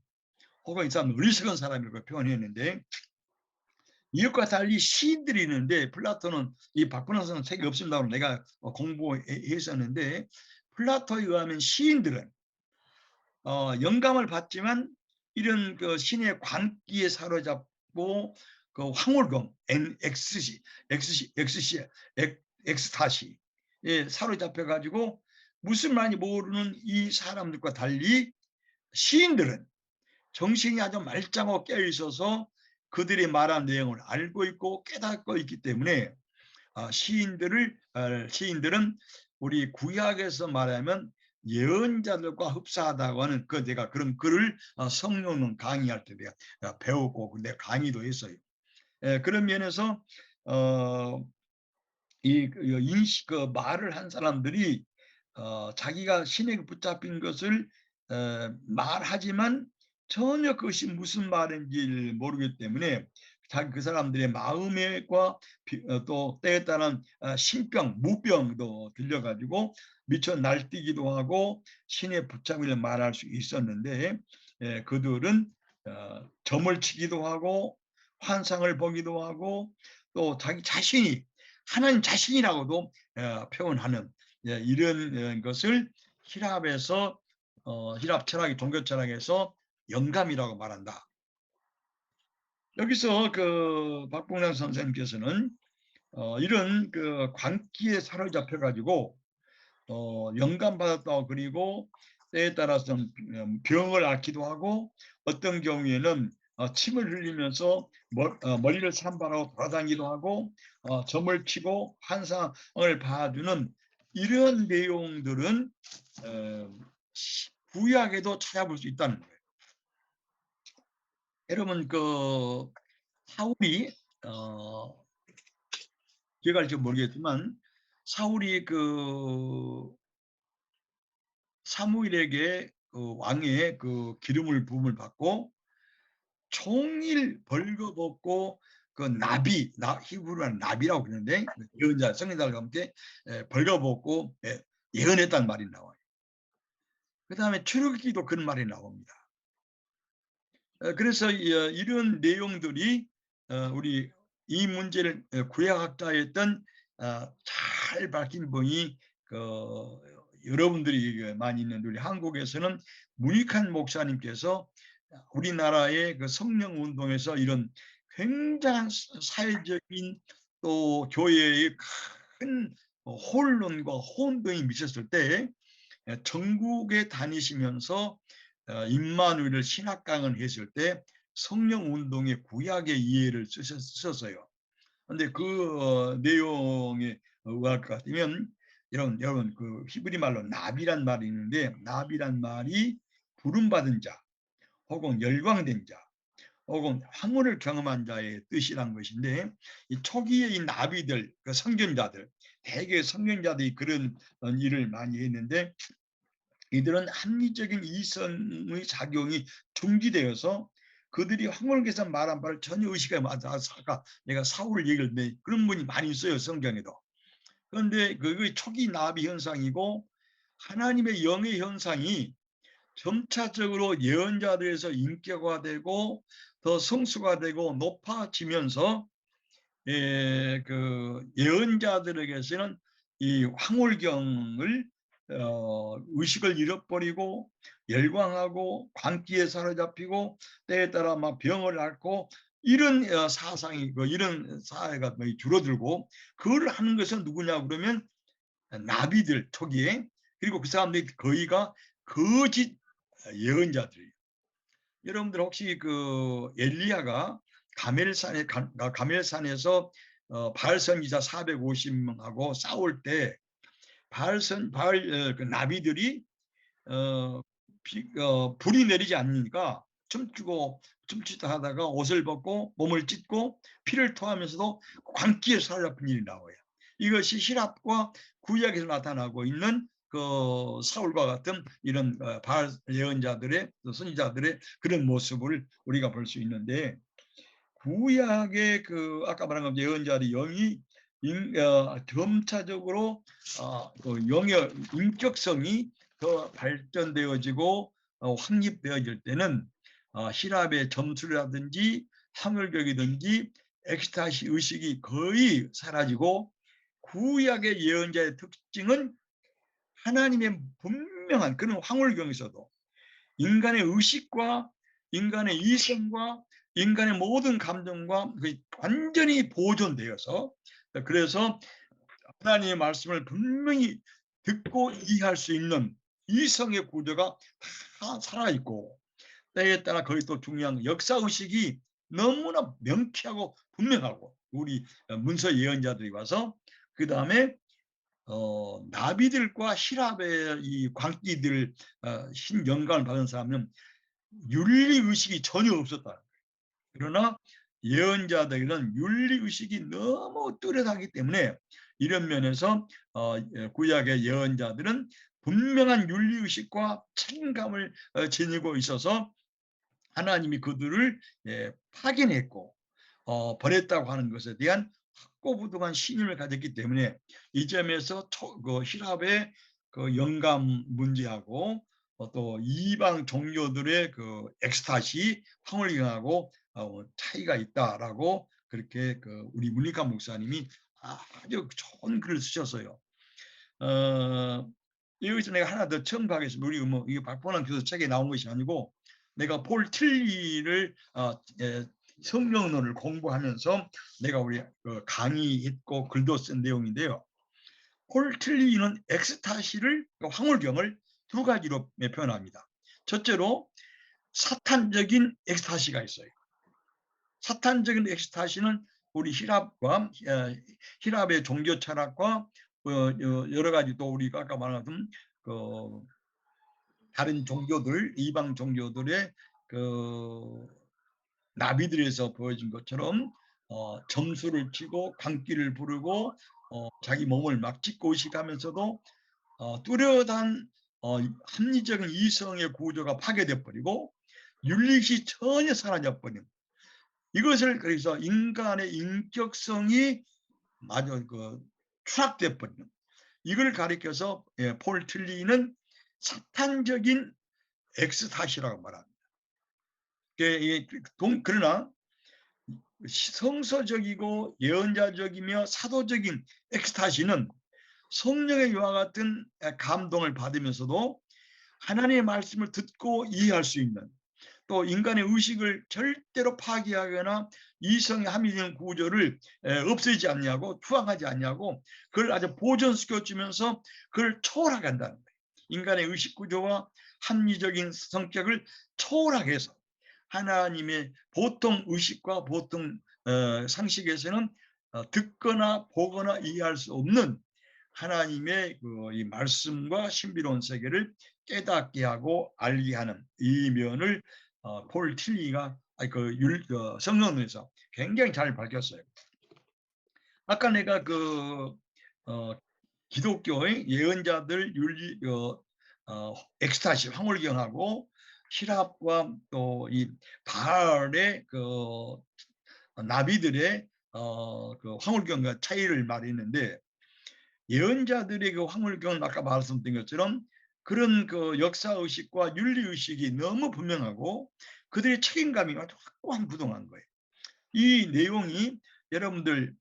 혹은 이 사람 어리석은 사람이라고 표현했는데, 이것과 달리 시인들이 있는데, 플라톤은 이 박근혜 선생 책이 없습니다고 내가 공부했었는데, 플라토에 의하면 시인들은 영감을 받지만 이런 그 신의 광기에 사로잡고 그 황홀검, 엑스타시에 사로잡혀 가지고 무슨 말인지 모르는 이 사람들과 달리 시인들은 정신이 아주 말짱하고 깨어 있어서 그들이 말한 내용을 알고 있고 깨닫고 있기 때문에 시인들은 우리 구약에서 말하면 예언자들과 흡사하다고 하는, 내가 그런 글을 성령론 강의할 때 내가 배웠고 내가 강의도 했어요. 그런 면에서 그 말을 한 사람들이 자기가 신에게 붙잡힌 것을 말하지만 전혀 그것이 무슨 말인지 모르기 때문에 그 사람들의 마음과 또 때에 따른 신병, 무병도 들려가지고 미쳐 날뛰기도 하고 신의 붙잡기를 말할 수 있었는데, 그들은 점을 치기도 하고 환상을 보기도 하고 또 자기 자신이 하나님 자신이라고도 표현하는 이런 것을 히랍에서 히랍 철학이 종교 철학에서 영감이라고 말한다. 여기서 그 박봉남 선생님께서는 이런 그 광기에 사로잡혀 가지고 영감받았다고, 그리고 때에 따라서는 병을 앓기도 하고, 어떤 경우에는 침을 흘리면서 머리를 산발하고 돌아다니기도 하고, 점을 치고 환상을 봐주는 이런 내용들은 구약에도 찾아볼 수 있다는 거예요. 여러분, 그 사울이 기억할지 모르겠지만, 사울이 그 사무엘에게 그 왕의 그 기름을 부음을 받고 종일 벌거벗고, 그 나비, 히브리어는 나비라고 그러는데, 예언자 성인들과 함께 벌거벗고 예언했다는 말이 나와요. 그 다음에 출애굽기도 그런 말이 나옵니다. 그래서 이런 내용들이 우리 이 문제를 구약학자였던 잘 밝힌 분이 여러분들이 많이 있는 우리 한국에서는 문익환 목사님께서 우리나라의 그 성령 운동에서 이런 굉장한 사회적인, 또 교회의 큰 혼론과 혼동이 미쳤을 때 전국에 다니시면서 임마누엘을 신학 강언했을 때 성령 운동의 구약의 이해를 쓰셨어요. 그런데 그 내용에 의할 것 같으면, 여러분 그 히브리 말로 나비란 말이 있는데, 나비란 말이 부름받은 자, 혹은 열광된 자, 혹은 황홀을 경험한 자의 뜻이란 것인데, 이 초기의 이 나비들, 그 선견자들, 대개 선견자들이 그런 일을 많이 했는데, 이들은 합리적인 이성의 작용이 중지되어서 그들이 황홀께서 말한 바를 전혀 의식하지 못하고, 아까 내가 사울 얘기를 했는데 그런 분이 많이 있어요, 성경에도. 그런데 그게 초기 나비 현상이고, 하나님의 영의 현상이 점차적으로 예언자들에서 인격화되고 더 성수가 되고 높아지면서 그 예언자들에게서는 이 황홀경을 의식을 잃어버리고 열광하고 광기에 사로잡히고 때에 따라 막 병을 앓고, 이런 사상이, 이런 사회가 줄어들고, 그걸 하는 것은 누구냐 그러면 나비들 초기에, 그리고 그 사람들이 거의가 거짓 예언자들이에요. 여러분들 혹시 그 엘리야가 가멜산에서 바알 선지자 450명하고 싸울 때 바알 그 나비들이 불이 내리지 않으니까 춤추다 하다가 옷을 벗고 몸을 찢고 피를 토하면서도 광기에 사로잡힌 일이 나와요. 이것이 신약과 구약에서 나타나고 있는 그 사울과 같은 이런 바알 예언자들의, 선지자들의 그런 모습을 우리가 볼 수 있는데, 구약의 그 아까 말한 것 예언자의 영이 점차적으로 그 영의 인격성이 더 발전되어지고 확립되어질 때는 시랍의 점수라든지 하늘격이든지 엑스타시 의식이 거의 사라지고, 구약의 예언자의 특징은 하나님의 분명한 그런 황홀경에서도 인간의 의식과 인간의 이성과 인간의 모든 감정과 완전히 보존되어서, 그래서 하나님의 말씀을 분명히 듣고 이해할 수 있는 이성의 구조가 다 살아있고, 때에 따라 거기 또 중요한 역사의식이 너무나 명쾌하고 분명하고, 우리 문서 예언자들이 와서 그 다음에 나비들과 히랍의 이 광기들 신 영감을 받은 사람은 윤리의식이 전혀 없었다. 그러나 예언자들은 윤리의식이 너무 뚜렷하기 때문에, 이런 면에서 구약의 예언자들은 분명한 윤리의식과 책임감을 지니고 있어서 하나님이 그들을 파견했고 버렸다고 하는 것에 대한 확고부동한 신임을 가졌기 때문에, 이 점에서 그 히랍의 그 영감 문제하고 또 이방 종교들의 그 엑스타시 황홀경하고 차이가 있다라고, 그렇게 그 우리 문익환 목사님이 아주 좋은 글을 쓰셨어요. 여기서 내가 하나 더 첨부하겠습니다. 우리 이게 박보남 교수 책에 나온 것이 아니고, 내가 폴 틸리를 성령론을 공부하면서 내가 우리 강의했고 글도 쓴 내용인데요. 폴 틸리는 엑스타시를 황홀경을 두 가지로 표현합니다. 첫째로 사탄적인 엑스타시가 있어요. 사탄적인 엑스타시는 우리 히랍의 종교 철학과 여러 가지 또 우리가 아까 말한 다른 종교들, 이방 종교들의 나비들에서 보여진 것처럼 점수를 치고 광기를 부르고 자기 몸을 막 찢고 의식하면서도 뚜렷한 합리적인 이성의 구조가 파괴돼 버리고 윤리시 전혀 사라져 버린, 이것을 그래서 인간의 인격성이 마저 추락돼 버리는, 이걸 가리켜서 폴 틸리는 사탄적인 엑스타시라고 말합니다. 그러나 성서적이고 예언자적이며 사도적인 엑스타시는 성령의 요와 같은 감동을 받으면서도 하나님의 말씀을 듣고 이해할 수 있는, 또 인간의 의식을 절대로 파괴하거나 이성의 합리적인 구조를 없애지 않냐고, 추앙하지 않냐고, 그걸 아주 보존시켜주면서 그걸 초월하게 한다는 거예요. 인간의 의식 구조와 합리적인 성격을 초월하게 해서 하나님의 보통 의식과 보통 상식에서는 듣거나 보거나 이해할 수 없는 하나님의 이 말씀과 신비로운 세계를 깨닫게 하고 알게 하는 이 면을 폴 틸리가 성경론에서 굉장히 잘 밝혔어요. 아까 내가 기독교의 예언자들 엑스타시 황홀경하고 히랍과 또 이 바알의 나비들의 황홀경과 차이를 말했는데, 예언자들의 황홀경은 아까 말씀드린 것처럼 그런 역사 의식과 윤리 의식이 너무 분명하고 그들의 책임감이 아주 확고한 부동한 거예요. 이 내용이 여러분들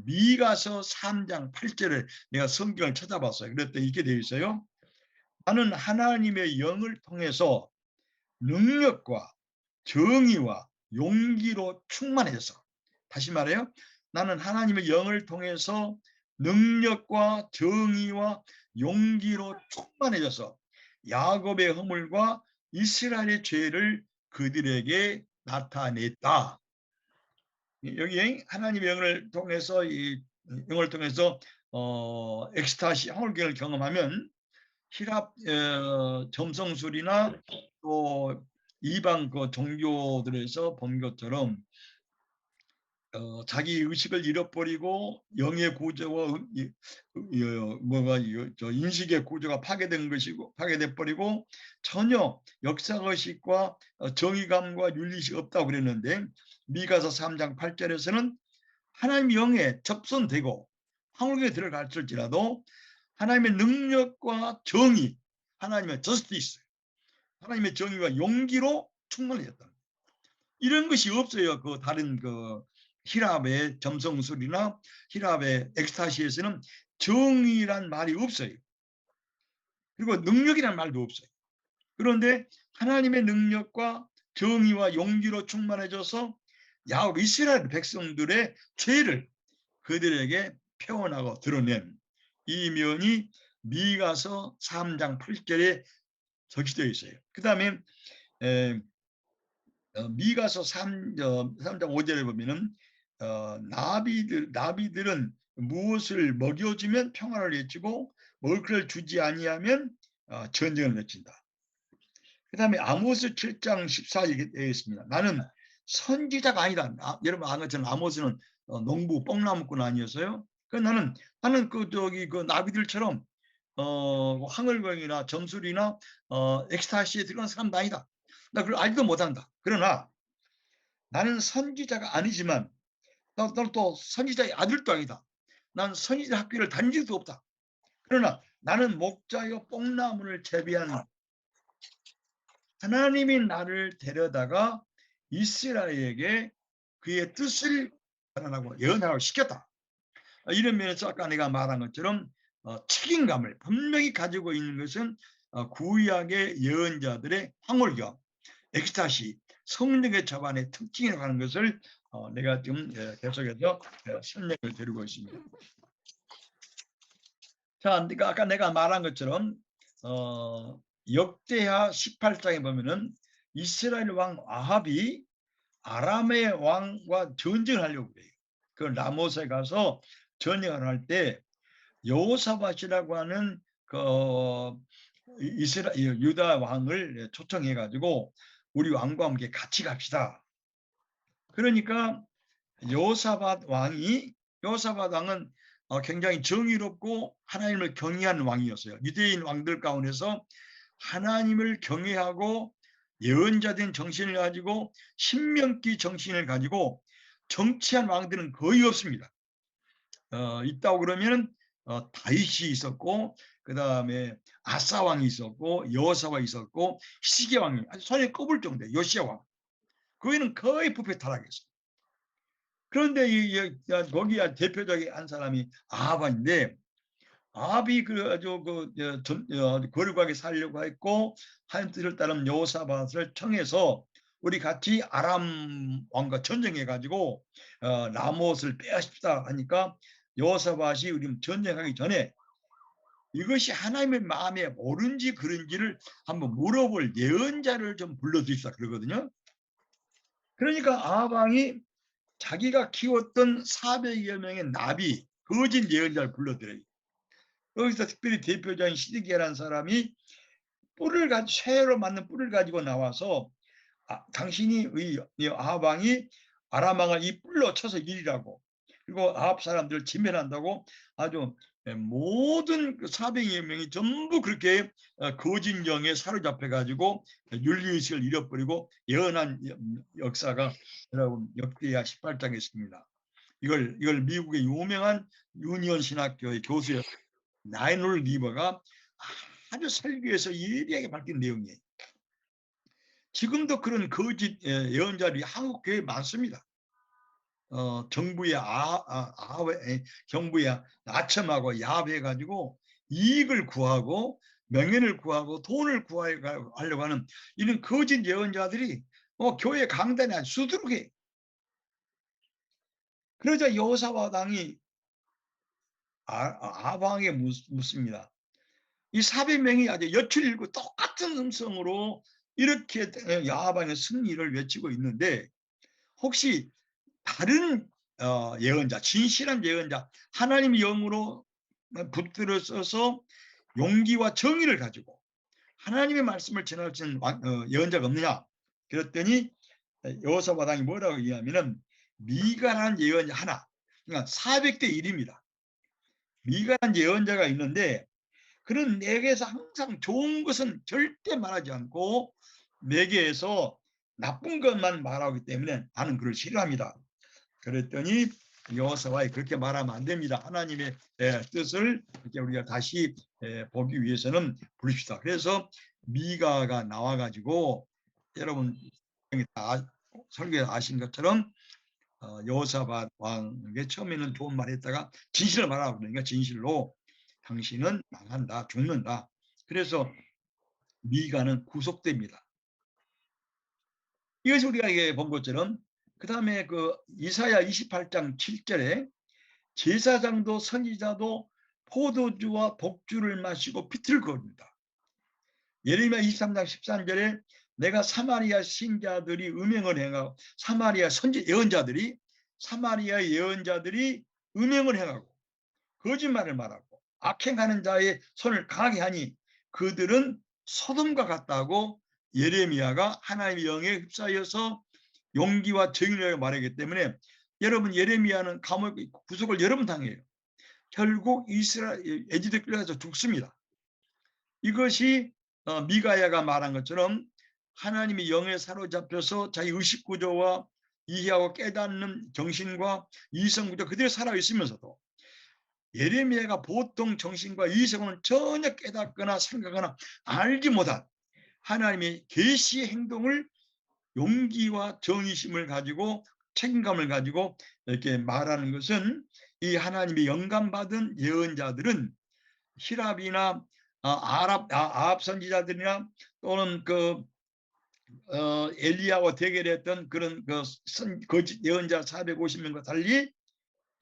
미가서 3장 8절에 내가 성경을 찾아봤어요. 그랬더니 이렇게 되어 있어요. 나는 하나님의 영을 통해서 능력과 정의와 용기로 충만해서, 다시 말해요. 나는 하나님의 영을 통해서 능력과 정의와 용기로 충만해져서 야곱의 허물과 이스라엘의 죄를 그들에게 나타냈다. 여기 하나님의 영을 통해서 엑스타시 황홀경을 경험하면 히랍 점성술이나 또 이방 종교들에서 본 것처럼 자기 의식을 잃어버리고 영의 구조와 인식의 구조가 파괴된 것이고 파괴돼 버리고 전혀 역사 의식과 정의감과 윤리식 없다고 그랬는데, 미가서 3장 8절에서는 하나님의 영에 접선되고 황홀경에 들어갈지라도 하나님의 능력과 정의, 하나님의 저스티스, 하나님의 정의와 용기로 충만해졌다. 이런 것이 없어요. 다른 히랍의 점성술이나 히랍의 엑스타시에서는 정의란 말이 없어요. 그리고 능력이란 말도 없어요. 그런데 하나님의 능력과 정의와 용기로 충만해져서 야곱 이스라엘 백성들의 죄를 그들에게 표현하고 드러낸 이 면이 미가서 3장 8절에 적시되어 있어요. 그 다음에 미가서 3장 5절에 보면은 나비들은 무엇을 먹여주면 평화를 외치고 먹을 것을 주지 아니하면 전쟁을 외친다. 그 다음에 아모스 7장 14절에 되어 있습니다. 나는 선지자가 아니다. 여러분 아는 것처럼 아모스는 농부 뽕나무꾼 아니었어요? 나는 나비들처럼 황홀경이나 점술이나 엑스타시에 들어간 사람도 아니다. 나 그걸 알지도 못한다. 그러나 나는 선지자가 아니지만 나는 또 선지자의 아들도 아니다. 난 선지자 학교를 다닌 적도 없다. 그러나 나는 목자여 뽕나무를 재배한 하나님이 나를 데려다가 이스라엘에게 그의 뜻을 전하라고 예언하라고 시켰다. 이런 면에서 아까 내가 말한 것처럼 책임감을 분명히 가지고 있는 것은 구약의 예언자들의 황홀경, 엑스타시, 성령의 자반의 특징이라고 하는 것을 내가 지금 계속해서 설명을 드리고 있습니다. 자, 그러니까 아까 내가 말한 것처럼 역대하 18장에 보면은 이스라엘 왕 아합이 아람의 왕과 전쟁을 하려고 해요. 그 라못에 가서 전쟁을 할 때 여호사밧이라고 하는 그 이스라엘 유다 왕을 초청해 가지고 우리 왕과 함께 같이 갑시다. 그러니까 여호사밧 왕은 굉장히 정의롭고 하나님을 경외하는 왕이었어요. 유대인 왕들 가운데서 하나님을 경외하고 예언자된 정신을 가지고 신명기 정신을 가지고 정치한 왕들은 거의 없습니다. 있다고 그러면 다윗이 있었고, 그 다음에 아사 왕이 있었고, 여호사가 있었고, 시게 왕이 아주 손에 꼽을 정도예요. 요시야 왕. 거기는 거의 부패 타락했어요. 그런데 거기 대표적인 한 사람이 아합인데, 아합이 아주 거룩하게 살려고 했고 하나님 뜻을 따른 여호사밧을 청해서 우리 같이 아람 왕과 전쟁해 가지고 라못을 빼앗읍시다 하니까 여호사밧이 우리 전쟁하기 전에 이것이 하나님의 마음에 옳은지 그른지를 한번 물어볼 예언자를 좀 불러주십사 그러거든요. 그러니까 아합 왕이 자기가 키웠던 400여 명의 나비 거짓 예언자를 불러들여요. 여기서 특별히 대표적인 시드기야라는 사람이 쇠로 만든 뿔을 가지고 나와서 당신이 아합 왕이 아람 왕을 이 뿔로 쳐서 이리라고, 그리고 아합 사람들을 진멸한다고 아주 모든 400여 명이 전부 그렇게 거짓 영에 사로잡혀 가지고 윤리의식을 잃어버리고 예언한 역사가 여러분 역대하 18장에 있습니다. 이걸 미국의 유명한 유니온 신학교의 교수였어요. 나인홀 리버가 아주 설교에서 예리하게 밝힌 내용이에요. 지금도 그런 거짓 예언자들이 한국 교회에 많습니다. 정부의 정부의 아첨하고 야합해가지고 이익을 구하고 명예를 구하고 돈을 구하려고 하는 이런 거짓 예언자들이 교회 강단에 아주 수두룩해. 그러자 여호사밧 왕이 아합 왕에게 묻습니다. 이 400명이 아주 여출일구 똑같은 음성으로 이렇게 아합 왕의 승리를 외치고 있는데 혹시 다른 예언자, 진실한 예언자, 하나님의 영으로 붙들어 써서 용기와 정의를 가지고 하나님의 말씀을 전할 수 있는 예언자가 없느냐? 그랬더니 여호사밧 왕이 뭐라고 얘기하면은 미가라는 예언자 하나, 그러니까 400대 1입니다. 미가라는 예언자가 있는데 그는 내게서 항상 좋은 것은 절대 말하지 않고 내게에서 나쁜 것만 말하기 때문에 나는 그를 싫어합니다. 그랬더니 여호사밧이 그렇게 말하면 안 됩니다. 하나님의 뜻을 이렇게 우리가 다시 보기 위해서는 부릅시다. 그래서 미가가 나와가지고 여러분 다 설교에 아신 것처럼 여호사밧 왕에게 처음에는 좋은 말 했다가 진실을 말하고 그러니까 진실로 당신은 망한다, 죽는다. 그래서 미가는 구속됩니다. 이것이 우리가 본 것처럼 그 다음에 이사야 28장 7절에 제사장도 선지자도 포도주와 복주를 마시고 피틀 거립니다. 예레미야 23장 13절에 내가 사마리아 신자들이 음행을 행하고 사마리아 예언자들이 음행을 행하고 거짓말을 말하고 악행하는 자의 손을 강하게 하니 그들은 소돔과 같다고 예레미야가 하나님의 영에 휩싸여서 용기와 정의를 말하기 때문에 여러분 예레미야는 감옥 구속을 여러 번 당해요. 결국 에지드에 끌려가서 죽습니다. 이것이 미가야가 말한 것처럼 하나님의 영에 사로잡혀서 자기 의식구조와 이해하고 깨닫는 정신과 이성구조 그대로 살아있으면서도 예레미야가 보통 정신과 이성은 전혀 깨닫거나 생각하거나 알지 못한 하나님의 계시의 행동을 용기와 정의심을 가지고 책임감을 가지고 이렇게 말하는 것은 이 하나님의 영감받은 예언자들은 히랍이나 아합 선지자들이나 또는 엘리야와 대결했던 그런 거짓 예언자 450명과 달리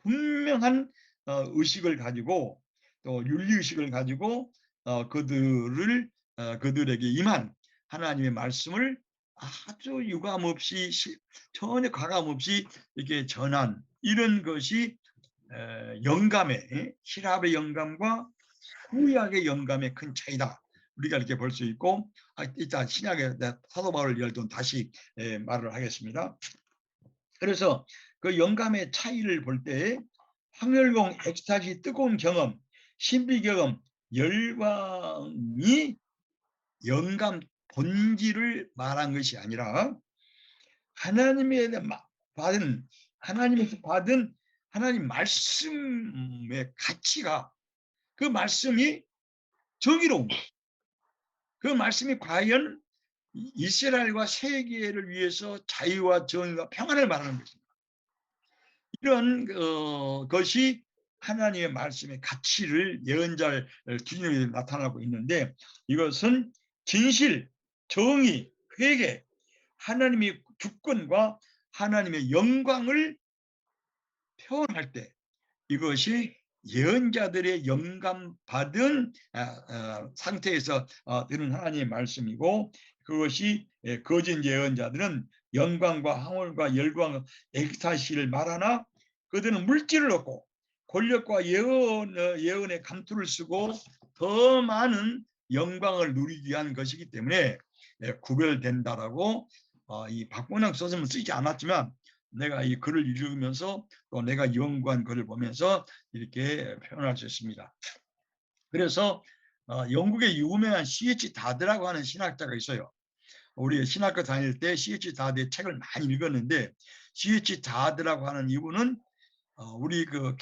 분명한 의식을 가지고 또 윤리 의식을 가지고 그들에게 임한 하나님의 말씀을 아주 유감 없이 전혀 가감 없이 이렇게 전한 이런 것이 영감의 히랍의 영감과 구약의 영감의 큰 차이다. 우리가 이렇게 볼 수 있고 일단 신약의 사도 바울 열전 다시 말을 하겠습니다. 그래서 그 영감의 차이를 볼 때 황열공, 엑스타시, 뜨거운 경험, 신비 경험, 열광이 영감 본질을 말한 것이 아니라 하나님에서 받은 하나님 말씀의 가치가 그 말씀이 정의로운 것. 그 말씀이 과연 이스라엘과 세계를 위해서 자유와 정의와 평안을 말하는 것입니다. 이런 것이 하나님의 말씀의 가치를 예언자를 기준으로 나타나고 있는데 이것은 진실, 정의, 회개, 하나님의 주권과 하나님의 영광을 표현할 때 이것이 예언자들의 영감받은 상태에서 들은 하나님의 말씀이고 그것이 거짓 예언자들은 영광과 황홀과 열광, 엑스타시를 말하나 그들은 물질을 얻고 권력과 예언의 감투를 쓰고 더 많은 영광을 누리기 위한 것이기 때문에 구별된다라고 이 박문영 선생님은 쓰지 않았지만 내가 이 글을 읽으면서 또 내가 연구한 글을 보면서 이렇게 표현할 수 있습니다. 그래서 영국의 유명한 C.H. 다드라고 하는 신학자가 있어요. 우리 신학교 다닐 때 C.H. 다드의 책을 많이 읽었는데 C.H. 다드라고 하는 이분은 우리가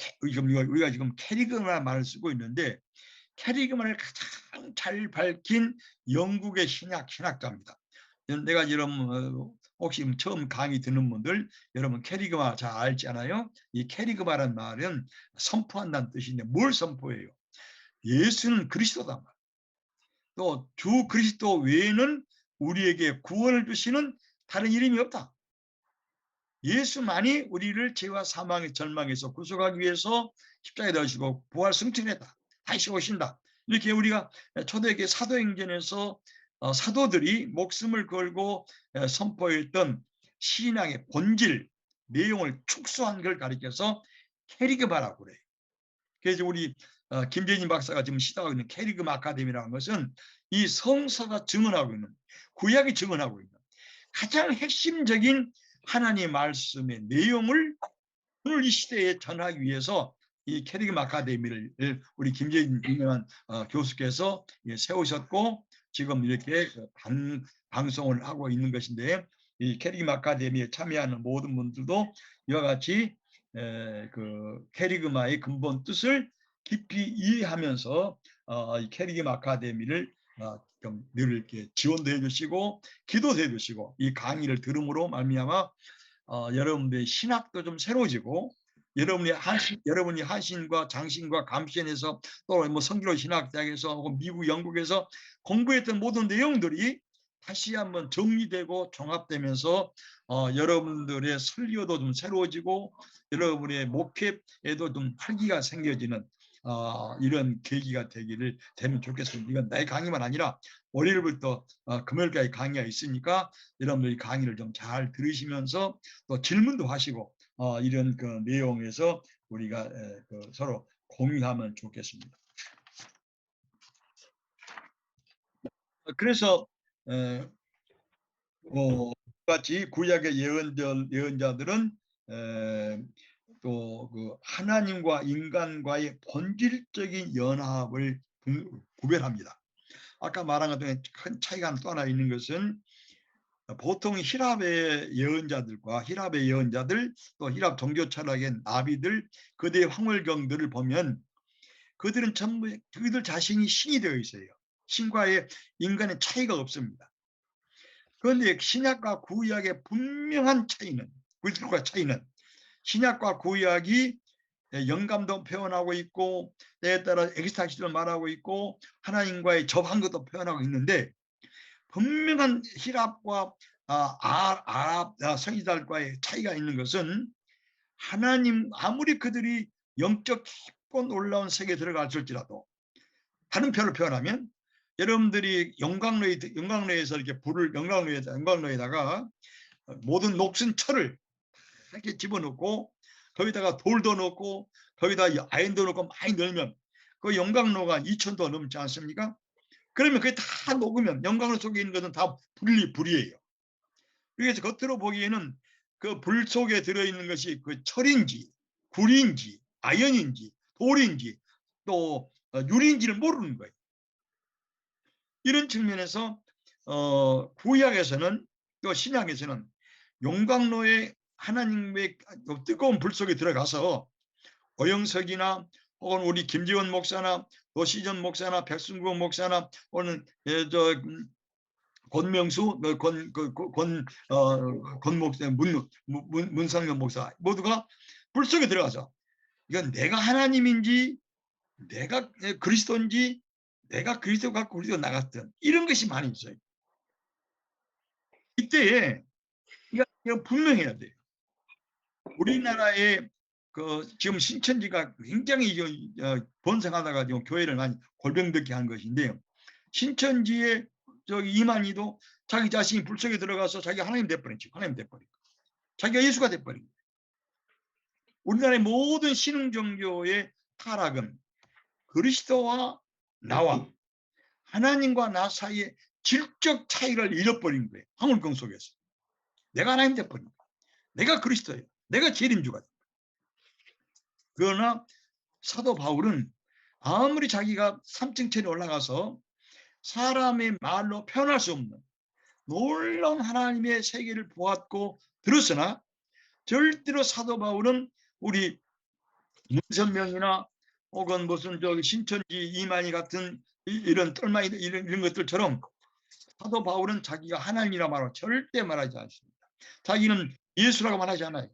지금 캐리그마 말을 쓰고 있는데 캐리그마를 가장 잘 밝힌 영국의 신학자입니다. 내가 여러분 혹시 처음 강의 듣는 분들 여러분 캐리그마 잘 알잖아요. 이 캐리그마란 말은 선포한다는 뜻인데 뭘 선포해요? 예수는 그리스도다. 또 주 그리스도 외에는 우리에게 구원을 주시는 다른 이름이 없다. 예수만이 우리를 죄와 사망의 절망에서 구속하기 위해서 십자가에 달리시고 부활 승천했다. 다시 오신다. 이렇게 우리가 초대교회 사도행전에서 사도들이 목숨을 걸고 선포했던 신앙의 본질, 내용을 축소한 걸 가리켜서 캐리그마라고 그래요. 그래서 우리 김재진 박사가 지금 시작하고 있는 캐리그마 아카데미라는 것은 이 성서가 증언하고 있는, 구약이 증언하고 있는 가장 핵심적인 하나님의 말씀의 내용을 오늘 이 시대에 전하기 위해서 이 캐리그마 아카데미를 우리 김재인 유명한 교수께서 세우셨고 지금 이렇게 방송을 하고 있는 것인데 이 캐리그마 아카데미에 참여하는 모든 분들도 이와 같이 그 캐리그마의 근본 뜻을 깊이 이해하면서 이 캐리그마 아카데미를 좀 늘 이렇게 지원도 해주시고 기도도 해주시고 이 강의를 들음으로 말미암아 여러분들의 신학도 좀 새로워지고 여러분이 하신과 장신과 감신에서 또 뭐 성교 신학대학에서 혹은 미국 영국에서 공부했던 모든 내용들이 다시 한번 정리되고 종합되면서 여러분들의 설교도 좀 새로워지고 여러분의 목회에도 좀 활기가 생겨지는 이런 계기가 되면 좋겠습니다. 이건 나의 강의만 아니라 월요일부터 금요일까지 강의가 있으니까 여러분들이 강의를 좀 잘 들으시면서 또 질문도 하시고 이런 그 내용에서 우리가 서로 공유하면 좋겠습니다. 그래서 같이 구약의 예언자들은 또 그 하나님과 인간과의 본질적인 연합을 구별합니다. 아까 말한 것 중에 큰 차이가 또 하나 있는 것은 보통 히랍의 예언자들 또 히랍 종교 철학의 나비들 그들의 황홀경들을 보면 그들은 전부 그들 자신이 신이 되어 있어요. 신과의 인간의 차이가 없습니다. 그런데 신약과 구약의 분명한 차이는 신약과 구약이 영감도 표현하고 있고 때에 따라 엑스타시도 말하고 있고 하나님과의 접한 것도 표현하고 있는데 분명한 히랍과 아랍 성이들과의 차이가 있는 것은 하나님 아무리 그들이 영적 깊고 놀라운 세계에 들어갔을지라도 다른 표현을 표현하면 여러분들이 영광로에서 이렇게 불을 영광로에다가 모든 녹슨 철을 이렇게 집어넣고 거기다가 돌도 넣고 거기다 아연도 넣고 많이 넣으면 그 영광로가 2000도 넘지 않습니까? 그러면 그게 다 녹으면 영광로 속에 있는 것은 다 불이에요. 그래서 겉으로 보기에는 그 불 속에 들어있는 것이 그 철인지 굴인지 아연인지 돌인지 또 유리인지를 모르는 거예요. 이런 측면에서 구약에서는 또 신약에서는 용광로에 하나님의 뜨거운 불 속에 들어가서 오영석이나 혹은 우리 김지원 목사나 노시전 목사나 백승구 목사나 오늘 권명수 권 목사 문상현 목사 모두가 불 속에 들어가서 이건 내가 하나님인지 내가 그리스도인지 내가 그리스도 갖고 그리스도 나갔던 이런 것이 많이 있어요. 이때에 이거 분명해야 돼요. 우리나라의 지금 신천지가 굉장히 번성하다가 지금 교회를 많이 골병듣게 한 것인데요. 신천지의 이만희도 자기 자신이 불 속에 들어가서 자기가 하나님 돼버렸죠. 하나님 돼버리고 자기가 예수가 돼버린 거예요. 우리나라의 모든 신흥 종교의 타락은 그리스도와 나와 하나님과 나 사이에 질적 차이를 잃어버린 거예요. 황홀병 속에서. 내가 하나님 돼버린 거예요. 내가 그리스도예요. 내가 재림주가 돼요. 그러나 사도 바울은 아무리 자기가 3층천에 올라가서 사람의 말로 표현할 수 없는 놀라운 하나님의 세계를 보았고 들었으나 절대로 사도 바울은 우리 문선명이나 혹은 무슨 신천지 이만희 같은 이런 똘마이 이런 것들처럼 사도 바울은 자기가 하나님이라 말하고 절대 말하지 않습니다. 자기는 예수라고 말하지 않아요.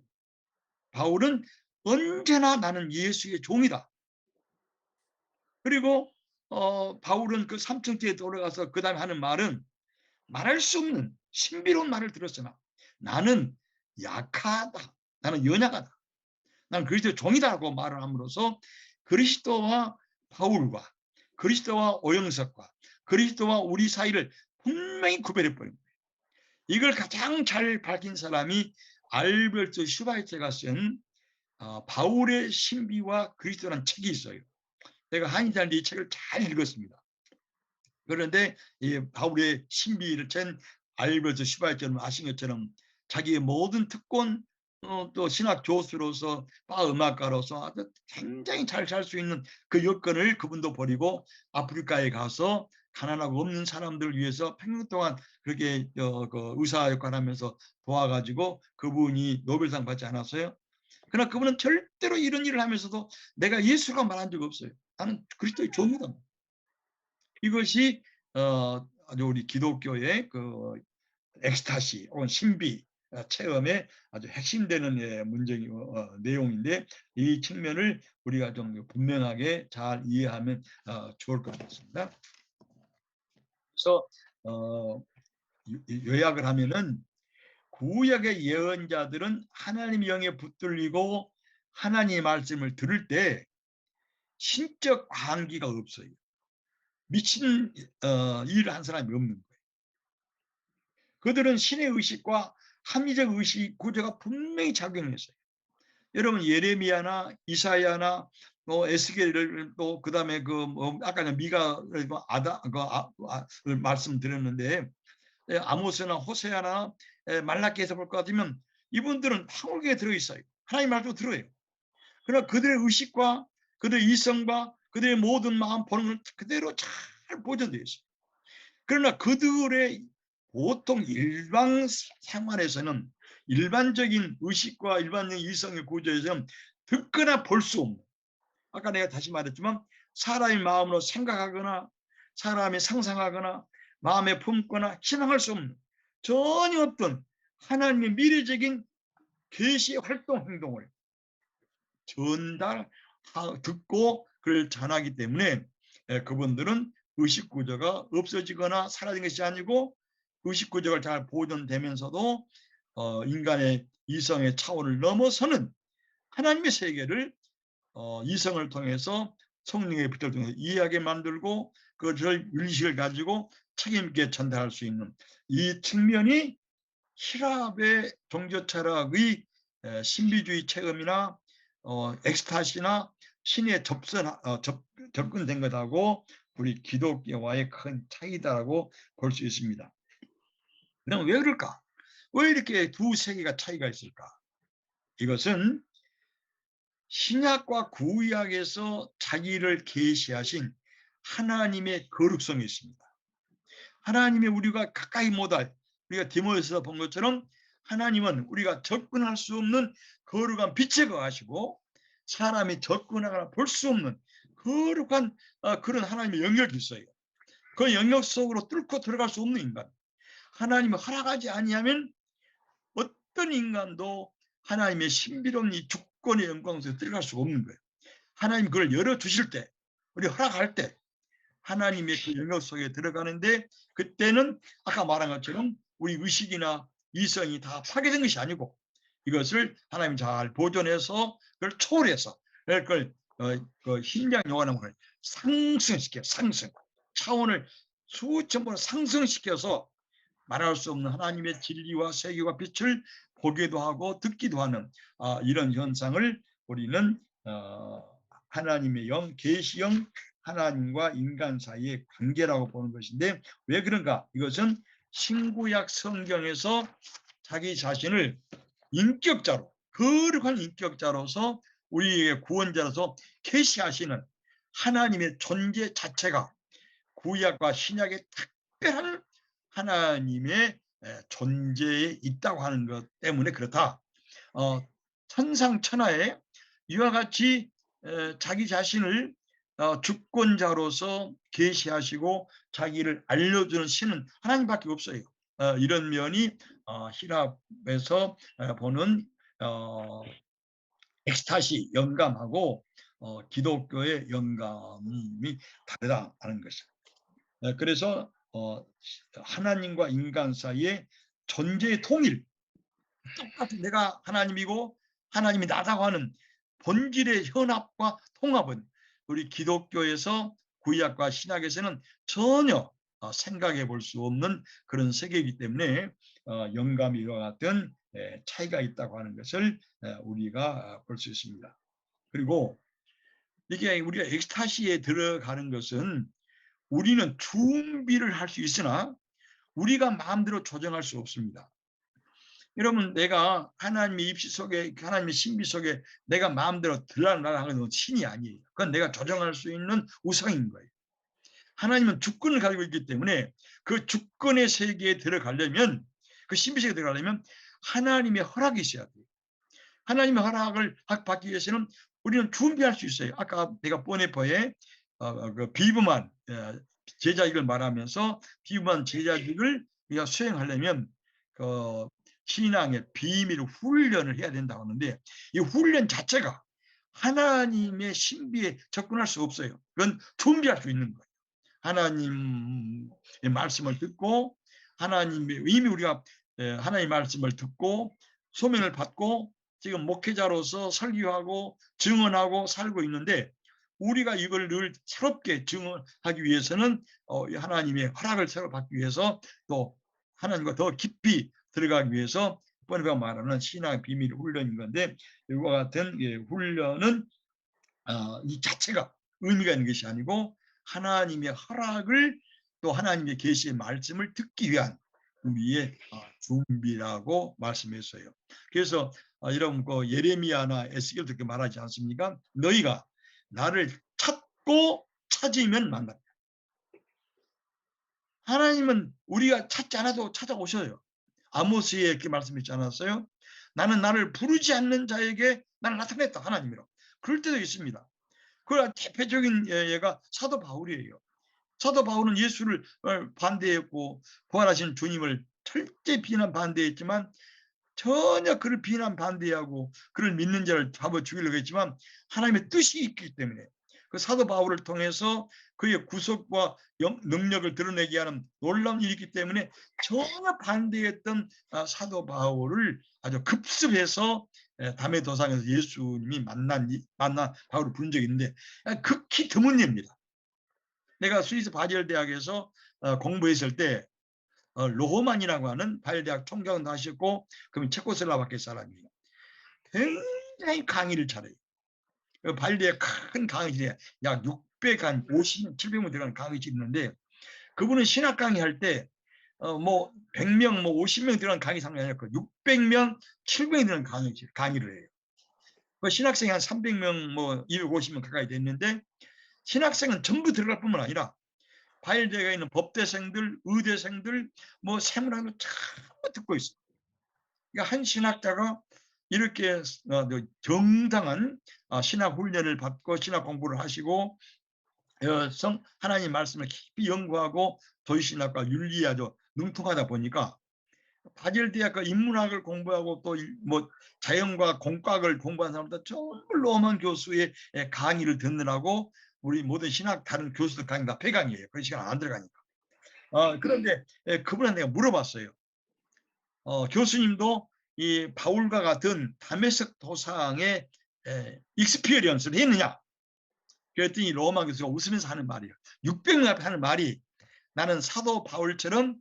바울은 언제나 나는 예수의 종이다. 그리고 바울은 그 삼층지에 돌아가서 그 다음에 하는 말은 말할 수 없는 신비로운 말을 들었으나 나는 약하다. 나는 연약하다. 나는 그리스도의 종이다라고 말을 함으로써 그리스도와 바울과 그리스도와 오영석과 그리스도와 우리 사이를 분명히 구별해버린 거예요. 이걸 가장 잘 밝힌 사람이 알베르트 슈바이처가 쓴 바울의 신비와 그리스도라는 책이 있어요. 제가 한인사인데 이 책을 잘 읽었습니다. 그런데 이 바울의 신비를 챈 알베르트 슈바이처는 아신 것처럼 자기의 모든 특권 또 신학 교수로서 바 음악가로서 아주 굉장히 잘 살 수 있는 그 여건을 그분도 버리고 아프리카에 가서 가난하고 없는 사람들을 위해서 평생 동안 그렇게 그 의사 역할하면서 도와가지고 그분이 노벨상 받지 않았어요. 그러나 그분은 절대로 이런 일을 하면서도 내가 예수가 말한 적 없어요. 나는 그리스도의 종이다. 이것이 아주 우리 기독교의 그 엑스타시 혹은 신비 체험의 아주 핵심되는 문제이 내용인데 이 측면을 우리가 좀 분명하게 잘 이해하면 좋을 것 같습니다. 그래서 요약을 하면은 구약의 예언자들은 하나님 영에 붙들리고 하나님의 말씀을 들을 때 신적 관계가 없어요. 미친 일을 한 사람이 없는 거예요. 그들은 신의 의식과 합리적 의식 구조가 분명히 작용했어요. 여러분 예레미야나 이사야나 에스겔을 또 그다음에 아까 미가 말씀드렸는데 아모스나 호세아나 말라기에서 볼 것 같으면 이분들은 황홀기에 들어있어요. 하나님 말도 들어요. 그러나 그들의 의식과 그들의 이성과 그들의 모든 마음 보는 걸 그대로 잘 보존되어 있어요. 그러나 그들의 보통 일반 생활에서는 일반적인 의식과 일반적인 이성의 구조에서는 듣거나 볼 수 없는 아까 내가 다시 말했지만 사람의 마음으로 생각하거나 사람이 상상하거나 마음에 품거나 신앙할 수 없는 전혀 없던 하나님의 미래적인 계시 활동 행동을 듣고 그걸 전하기 때문에 그분들은 의식 구조가 없어지거나 사라진 것이 아니고 의식 구조가 잘 보존되면서도 인간의 이성의 차원을 넘어서는 하나님의 세계를 이성을 통해서 성령의 빛을 통해서 이해하게 만들고 그것을 의식을 가지고 책임 있게 전달할 수 있는 이 측면이 히랍의 종교 철학의 신비주의 체험이나 엑스타시나 신에 접근된 것하고 우리 기독교와의 큰 차이다라고 볼 수 있습니다. 그럼 왜 그럴까? 왜 이렇게 두 세계가 차이가 있을까? 이것은 신약과 구약에서 자기를 계시하신 하나님의 거룩성이 있습니다. 하나님의 우리가 가까이 못할, 우리가 디모데서에서 본 것처럼 하나님은 우리가 접근할 수 없는 거룩한 빛에 거하시고 사람이 접근하거나 볼 수 없는 거룩한 그런 하나님의 영역이 있어요. 그 영역 속으로 뚫고 들어갈 수 없는 인간. 하나님이 허락하지 아니하면 어떤 인간도 하나님의 신비로운 이 주권의 영광 속에 들어갈 수가 없는 거예요. 하나님 그걸 열어주실 때, 우리 허락할 때 하나님의 그 영역 속에 들어가는데 그때는 아까 말한 것처럼 우리 의식이나 이성이 다 파괴된 것이 아니고 이것을 하나님이 잘 보존해서 그걸 초월해서 그걸 그 흰양 영화나무를 상승시켜 상승 차원을 수천 번 상승시켜서 말할 수 없는 하나님의 진리와 세계와 빛을 보기도 하고 듣기도 하는 이런 현상을 우리는 하나님의 영, 계시영, 하나님과 인간 사이의 관계라고 보는 것인데 왜 그런가? 이것은 신구약 성경에서 자기 자신을 인격자로, 거룩한 인격자로서 우리에게 구원자로서 계시하시는 하나님의 존재 자체가 구약과 신약의 특별한 하나님의 존재에 있다고 하는 것 때문에 그렇다. 천상천하에 이와 같이 자기 자신을 주권자로서 계시하시고 자기를 알려주는 신은 하나님밖에 없어요. 이런 면이 히랍에서 보는 엑스타시 영감하고 기독교의 영감이 다르다는 것이죠. 그래서 하나님과 인간 사이의 존재의 통일, 똑같은 내가 하나님이고 하나님이 나다고 하는 본질의 현합과 통합은 우리 기독교에서 구약과 신약에서는 전혀 생각해 볼 수 없는 그런 세계이기 때문에 영감이 이와 같은 차이가 있다고 하는 것을 우리가 볼 수 있습니다. 그리고 이게 우리가 엑스타시에 들어가는 것은 우리는 준비를 할 수 있으나 우리가 마음대로 조정할 수 없습니다. 여러분, 내가 하나님의 입시 속에, 하나님의 신비 속에 내가 마음대로 들락날락 하는 건 신이 아니에요. 그건 내가 조정할 수 있는 우상인 거예요. 하나님은 주권을 가지고 있기 때문에 그 주권의 세계에 들어가려면, 그 신비 세계에 들어가려면 하나님의 허락이 있어야 돼요. 하나님의 허락을 받기 위해서는 우리는 준비할 수 있어요. 아까 내가 보네퍼에 그 비범한 제자직을 말하면서 비범한 제자직을 우리가 수행하려면 그 신앙의 비밀 훈련을 해야 된다고 하는데 이 훈련 자체가 하나님의 신비에 접근할 수 없어요. 그건 준비할 수 있는 거예요. 하나님의 말씀을 듣고 이미 우리가 하나님의 말씀을 듣고 소명을 받고 지금 목회자로서 설교하고 증언하고 살고 있는데 우리가 이걸 늘 새롭게 증언하기 위해서는 하나님의 허락을 새로 받기 위해서 또 하나님과 더 깊이 들어가기 위해서 번호가 말하는 신앙의 비밀 훈련인 건데 이와 같은 훈련은 이 자체가 의미가 있는 것이 아니고 하나님의 허락을 또 하나님의 계시의 말씀을 듣기 위한 우리의 준비라고 말씀했어요. 그래서 여러분 그 예레미야나 에스겔도 그렇게 말하지 않습니까? 너희가 나를 찾고 찾으면 만난다. 하나님은 우리가 찾지 않아도 찾아오셔요. 아모스에 이렇게 말씀했지 않았어요? 나는 나를 부르지 않는 자에게 나를 나타냈다 하나님이라고. 그럴 때도 있습니다. 그 대표적인 예가 사도 바울이에요. 사도 바울은 예수를 반대했고 부활하신 주님을 철저히 비난 반대했지만 전혀 그를 비난 반대하고 그를 믿는 자를 잡아 죽이려고 했지만 하나님의 뜻이 있기 때문에 그 사도 바울을 통해서 그의 구속과 능력을 드러내게 하는 놀라운 일이 있기 때문에 전혀 반대했던 사도 바울을 아주 급습해서 담의 도상에서 예수님이 만나 바울을 부른 적이 있는데 극히 드문 일입니다. 내가 스위스 바젤 대학에서 공부했을 때 로호만이라고 하는 바젤 대학 총장도 하셨고 그러면 체코슬로바키아 사람이에요. 굉장히 강의를 잘해요. 발리에 큰 강의실에 약 600한 50, 700명 들어가는 강의실이 있는데 그분은 신학 강의할 때 뭐 100명, 뭐 50명 들어가는 강의상이 아니고 600명, 700명 들어가는 강의를 해요. 그 신학생이 한 300명, 뭐 250명 가까이 됐는데 신학생은 전부 들어갈 뿐만 아니라 바일대에 있는 법대생들, 의대생들, 뭐 세문학을 전부 듣고 있어요. 그러니까 한 신학자가 이렇게 정당한 신학 훈련을 받고 신학 공부를 하시고 하나님 말씀을 깊이 연구하고 도시신학과 윤리에 아주 능통하다 보니까 바젤 대학과 인문학을 공부하고 또 뭐 자연과 공과학을 공부한 사람들 전부 로만 교수의 강의를 듣느라고 우리 모든 신학 다른 교수들 강의 다 폐강이에요. 그 시간 안 들어가니까. 그런데 그분한테 내가 물어봤어요. 교수님도 이 바울과 같은 다메섹 도상의 익스피리언스를 했느냐? 그랬더니 로마 교수가 웃으면서 하는 말이에요. 600명 앞에 하는 말이 나는 사도 바울처럼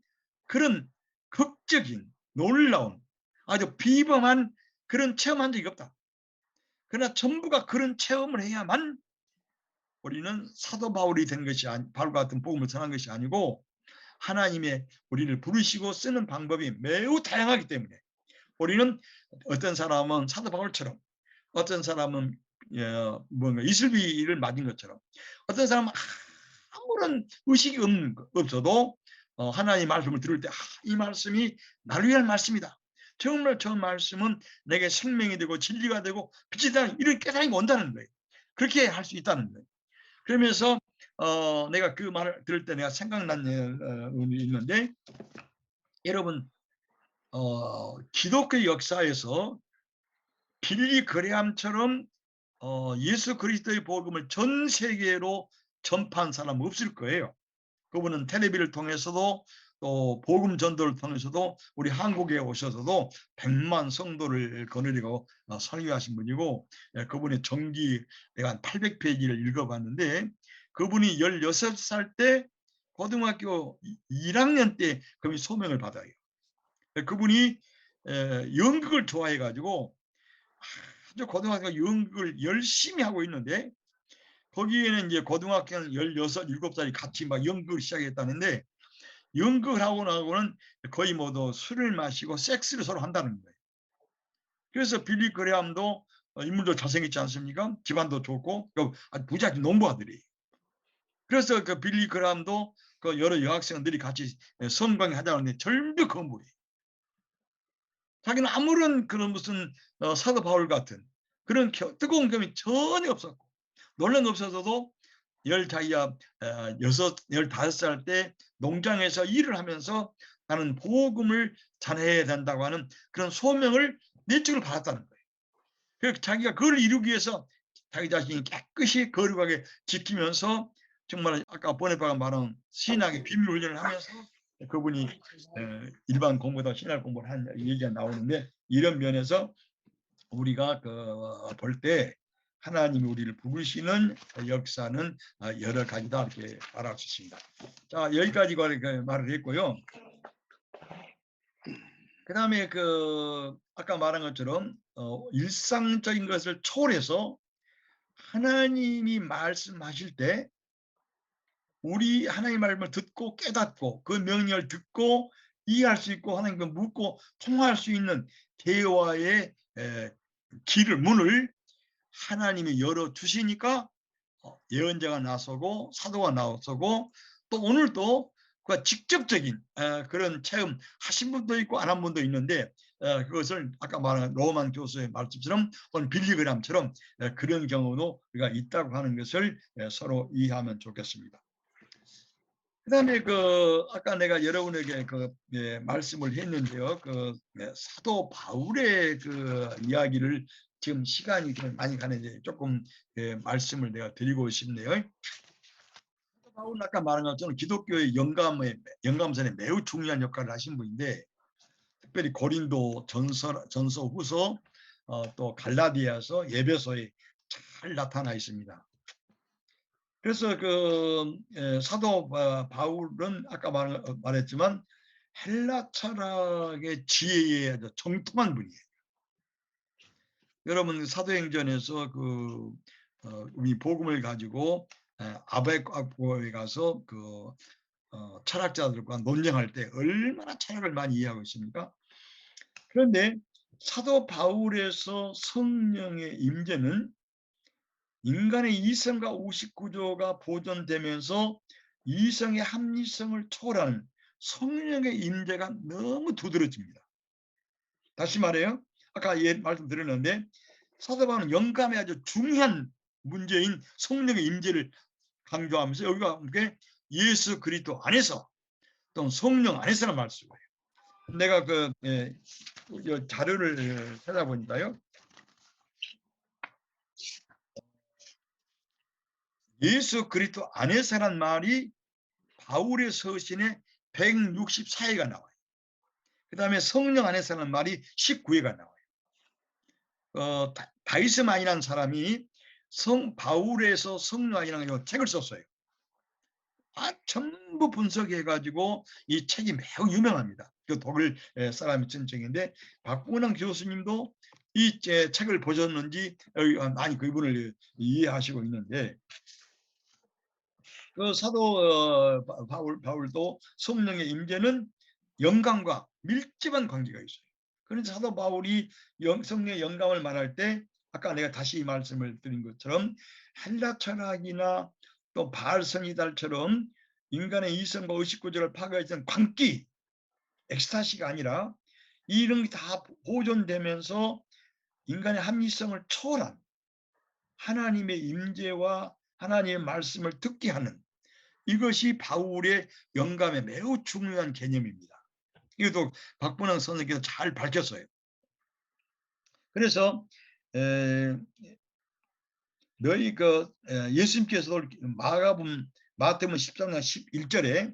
그런 극적인 놀라운 아주 비범한 그런 체험한 적이 없다. 그러나 전부가 그런 체험을 해야만 우리는 사도 바울이 된 것이 바울과 같은 복음을 전한 것이 아니고 하나님의 우리를 부르시고 쓰는 방법이 매우 다양하기 때문에 우리는 어떤 사람은 사도 바울처럼 어떤 사람은 뭔가 이슬비를 맞은 것처럼 어떤 사람은 아무런 의식이 없어도 하나님의 말씀을 들을 때 이 말씀이 나를 위한 말씀이다. 정말 저 말씀은 내게 생명이 되고 진리가 되고 빛이 되는 이런 깨달음이 온다는 거예요. 그렇게 할 수 있다는 거예요. 그러면서 내가 그 말을 들을 때 내가 생각난 일이 있는데 여러분 기독교 역사에서 빌리 그레함처럼 예수 그리스도의 복음을 전 세계로 전파한 사람 없을 거예요. 그분은 텔레비를 통해서도 또 복음 전도를 통해서도 우리 한국에 오셔서도 100만 성도를 거느리고 설교하신 분이고 그분의 전기 내가 한 800페이지를 읽어봤는데 그분이 16살 때 고등학교 1학년 때 그분이 소명을 받아요. 그분이 연극을 좋아해 가지고 아주 고등학교 연극을 열심히 하고 있는데 거기에는 이제 고등학교 16, 7살이 같이 막 연극을 시작했다는데 연극을 하고 나고는 거의 모두 술을 마시고 섹스를 서로 한다는 거예요. 그래서 빌리 그레함도 인물도 잘생겼지 않습니까? 집안도 좋고 아주 부자지 농부아들이에요. 그래서 그 빌리 그레함도 그 여러 여학생들이 같이 성관계 하자는데 전부 거물이에요. 자기는 아무런 그런 무슨 사도 바울 같은 그런 뜨거운 경험이 전혀 없었고 놀란 없어서도 자기가 15살 때 농장에서 일을 하면서 나는 복음을 전해야 된다고 하는 그런 소명을 내적으로 받았다는 거예요. 그래서 자기가 그걸 이루기 위해서 자기 자신이 깨끗이 거룩하게 지키면서 정말 아까 보네파가 말한 신학의 비밀 훈련을 하면서 그분이 일반 공부보다 신학 공부를 한 얘기가 나오는데 이런 면에서 우리가 볼 때 하나님이 우리를 부르시는 역사는 여러 가지다 이렇게 말할 수 있습니다. 자, 여기까지 말을 했고요. 그다음에 아까 말한 것처럼 일상적인 것을 초월해서 하나님이 말씀하실 때 우리 하나님의 말씀을 듣고 깨닫고 그 명령을 듣고 이해할 수 있고 하나님과 묻고 통화할 수 있는 대화의 문을 하나님이 열어주시니까 예언자가 나서고 사도가 나서고 또 오늘도 그 직접적인 그런 체험 하신 분도 있고 안 한 분도 있는데 그것을 아까 말한 로만 교수의 말씀처럼 또는 빌리그램처럼 그런 경우도 우리가 있다고 하는 것을 서로 이해하면 좋겠습니다. 그다음에 아까 내가 여러분에게 말씀을 했는데요. 사도 바울의 이야기를 지금 시간이 좀 많이 가는데 조금 말씀을 내가 드리고 싶네요. 바울은 아까 말한 것처럼 기독교의 영감선에 매우 중요한 역할을 하신 분인데, 특별히 고린도 전서 후서, 또 갈라디아서, 예배소에 잘 나타나 있습니다. 그래서 사도 바울은 아까 말했지만 헬라 철학의 지혜에 아주 정통한 분이에요. 여러분 사도행전에서 우리 복음을 가지고 아베과고에 가서 철학자들과 논쟁할 때 얼마나 철학을 많이 이해하고 있습니까? 그런데 사도 바울에서 성령의 임재는 인간의 이성과 의식 구조가 보존되면서 이성의 합리성을 초월하는 성령의 임재가 너무 두드러집니다. 다시 말해요. 아까 말씀드렸는데 사도 바울은 영감의 아주 중요한 문제인 성령의 임재를 강조하면서 여기가 함께 예수 그리스도 안에서 또는 성령 안에서란 말을 쓰고 해요. 내가 자료를 찾아보니까요. 예수 그리스도 안에서란 말이 바울의 서신에 164회가 나와요. 그 다음에 성령 안에서라는 말이 19회가 나와요. 다이스만이라는 사람이 바울에서 성령 안이라는 책을 썼어요. 전부 분석해가지고 이 책이 매우 유명합니다. 그 독일 사람이 쓴 책인데 박문환 교수님도 이 책을 보셨는지 많이 그분을 이해하시고 있는데, 그 사도 바울도 성령의 임재는 영감과 밀접한 관계가 있어요. 그래서 사도 바울이 성령의 영감을 말할 때 아까 내가 다시 말씀을 드린 것처럼 헬라 철학이나 또 바알 선지자들처럼 인간의 이성과 의식 구조를 파괴했던 광기, 엑스타시가 아니라 이런 게 다 보존되면서 인간의 합리성을 초월한 하나님의 임재와 하나님의 말씀을 듣게 하는, 이것이 바울의 영감에 매우 중요한 개념입니다. 이것도 박문환 선생님께서 잘 밝혔어요. 그래서 너희 예수님께서 마태복음 13장 11절에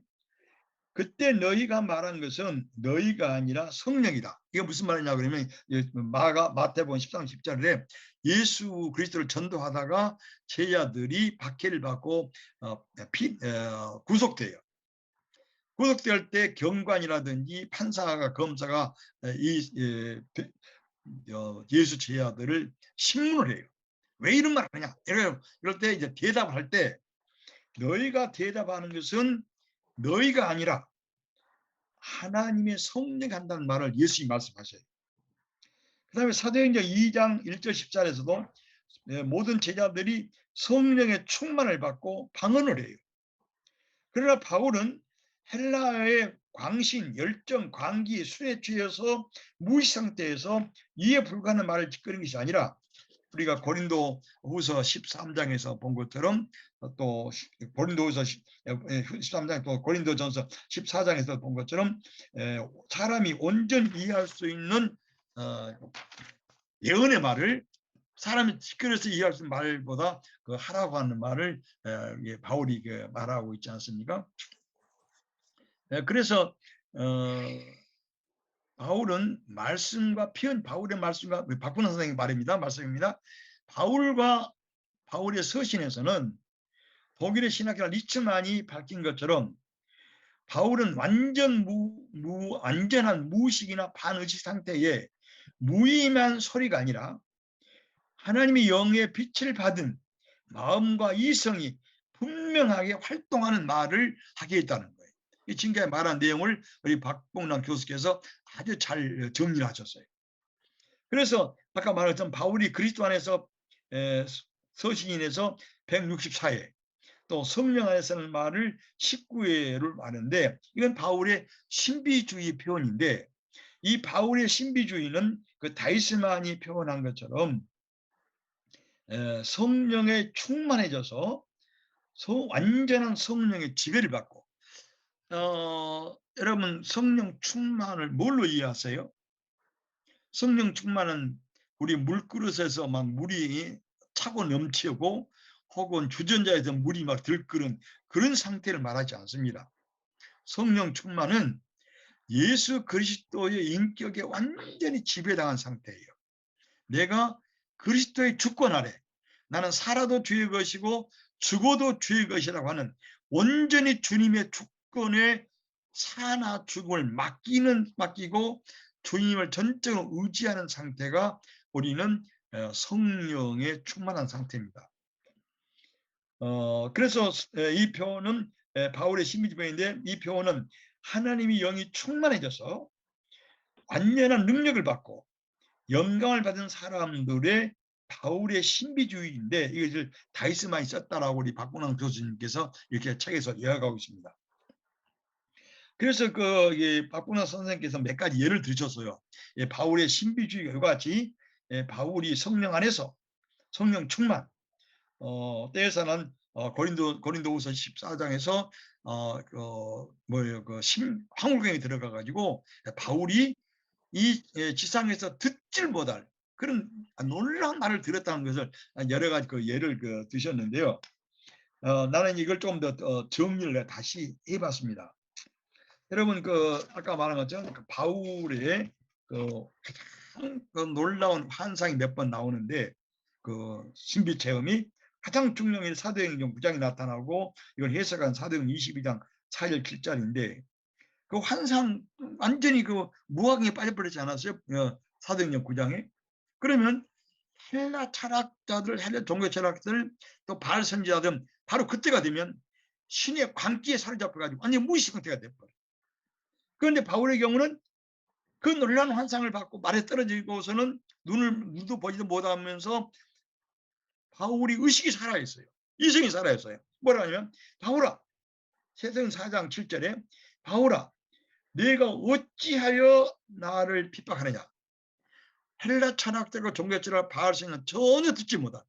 그때 너희가 말한 것은 너희가 아니라 성령이다. 이게 무슨 말이냐 그러면 마태복음 13장 10절에 예수 그리스도를 전도하다가 제자들이 박해를 받고 구속돼요. 구속될 때 경관이라든지 판사가 검사가 예수 제자들을 신문을 해요. 왜 이런 말을 하냐? 이럴 때 이제 대답을 할 때 너희가 대답하는 것은 너희가 아니라 하나님의 성령이 한다는 말을 예수님이 말씀하셔요. 그 다음에 사도행전 2장 1절 10절에서도 모든 제자들이 성령의 충만을 받고 방언을 해요. 그러나 바울은 헬라의 광신, 열정, 광기, 술에 취해서 무의식 상태에서 이해 불가능한 말을 짓거리는 것이 아니라 우리가 고린도 후서 13장에서 본 것처럼 또 고린도 후서 13장 또 고린도 전서 14장에서 본 것처럼 사람이 온전히 이해할 수 있는 예언의 말을 사람이 시끄러워서 이해할 수 있는 말보다 하라고 하는 말을 바울이 말하고 있지 않습니까? 그래서 바울은 말씀과 표현, 바울의 말씀과 박분환 선생님 말씀입니다. 바울의 서신에서는 독일의 신학자 리츠만이 밝힌 것처럼 바울은 완전한 무의식이나 반의식 상태에 무의미한 소리가 아니라 하나님의 영의 빛을 받은 마음과 이성이 분명하게 활동하는 말을 하게 했다는 거예요. 지금까지 말한 내용을 우리 박봉남 교수께서 아주 잘 정리를 하셨어요. 그래서 아까 말했던 바울이 그리스도 안에서 서신인에서 164회, 또 성령 안에서는 말을 19회를 하는데 이건 바울의 신비주의 표현인데, 이 바울의 신비주의는 그 다이스만이 표현한 것처럼 성령에 충만해져서 완전한 성령의 지배를 받고, 여러분 성령 충만을 뭘로 이해하세요? 성령 충만은 우리 물그릇에서 막 물이 차고 넘치고 혹은 주전자에서 물이 막 들끓은 그런 상태를 말하지 않습니다. 성령 충만은 예수 그리스도의 인격에 완전히 지배당한 상태예요. 내가 그리스도의 주권 아래, 나는 살아도 주의 것이고 죽어도 주의 것이라고 하는 온전히 주님의 주권에 사나 죽음을 맡기고 주님을 전적으로 의지하는 상태가 우리는 성령에 충만한 상태입니다. 그래서 이 표현은 바울의 신비주의인데, 이 표현은 하나님이 영이 충만해져서 완전한 능력을 받고 영광을 받은 사람들의 바울의 신비주의인데, 이것을 다이스만이 썼다라고 우리 박문환 교수님께서 이렇게 책에서 이야기하고 있습니다. 그래서 박문환 선생님께서 몇 가지 예를 들으셨어요. 바울의 신비주의가 이와 같이 바울이 성령 안에서 성령 충만, 때에서는 고린도후서 14장에서 황홀경에 들어가 가지고 바울이 이 지상에서 듣질 못할 그런 놀라운 말을 들었다는 것을 여러 가지 예를 드셨는데요. 나는 이걸 좀 더 정리를 다시 해봤습니다. 여러분 아까 말한 것처럼 바울의 가장 놀라운 환상이 몇 번 나오는데, 신비 체험이 가장 중요한 사도행전 9장에 나타나고, 이걸 해석한 사도행전 22장 4절 7절인데, 그 환상 완전히 무학에 빠져버리지 않았어요? 사도행전 9장에. 그러면 헬라 철학자들, 헬라 종교 철학자들, 또 바알 선지자들 바로 그때가 되면 신의 광기에 사로잡혀가지고 완전 무의식 상태가 돼버려요. 그런데 바울의 경우는 그 놀라운 환상을 받고 말에 떨어지고서는 눈도 보지도 못하면서 바울이 의식이 살아있어요. 이성이 살아있어요. 뭐라 하냐면, 바울아, 사도행전 4장 7절에 바울아, 내가 어찌하여 나를 핍박하느냐. 헬라 철학자가 종교철학 바알신은 전혀 듣지 못한,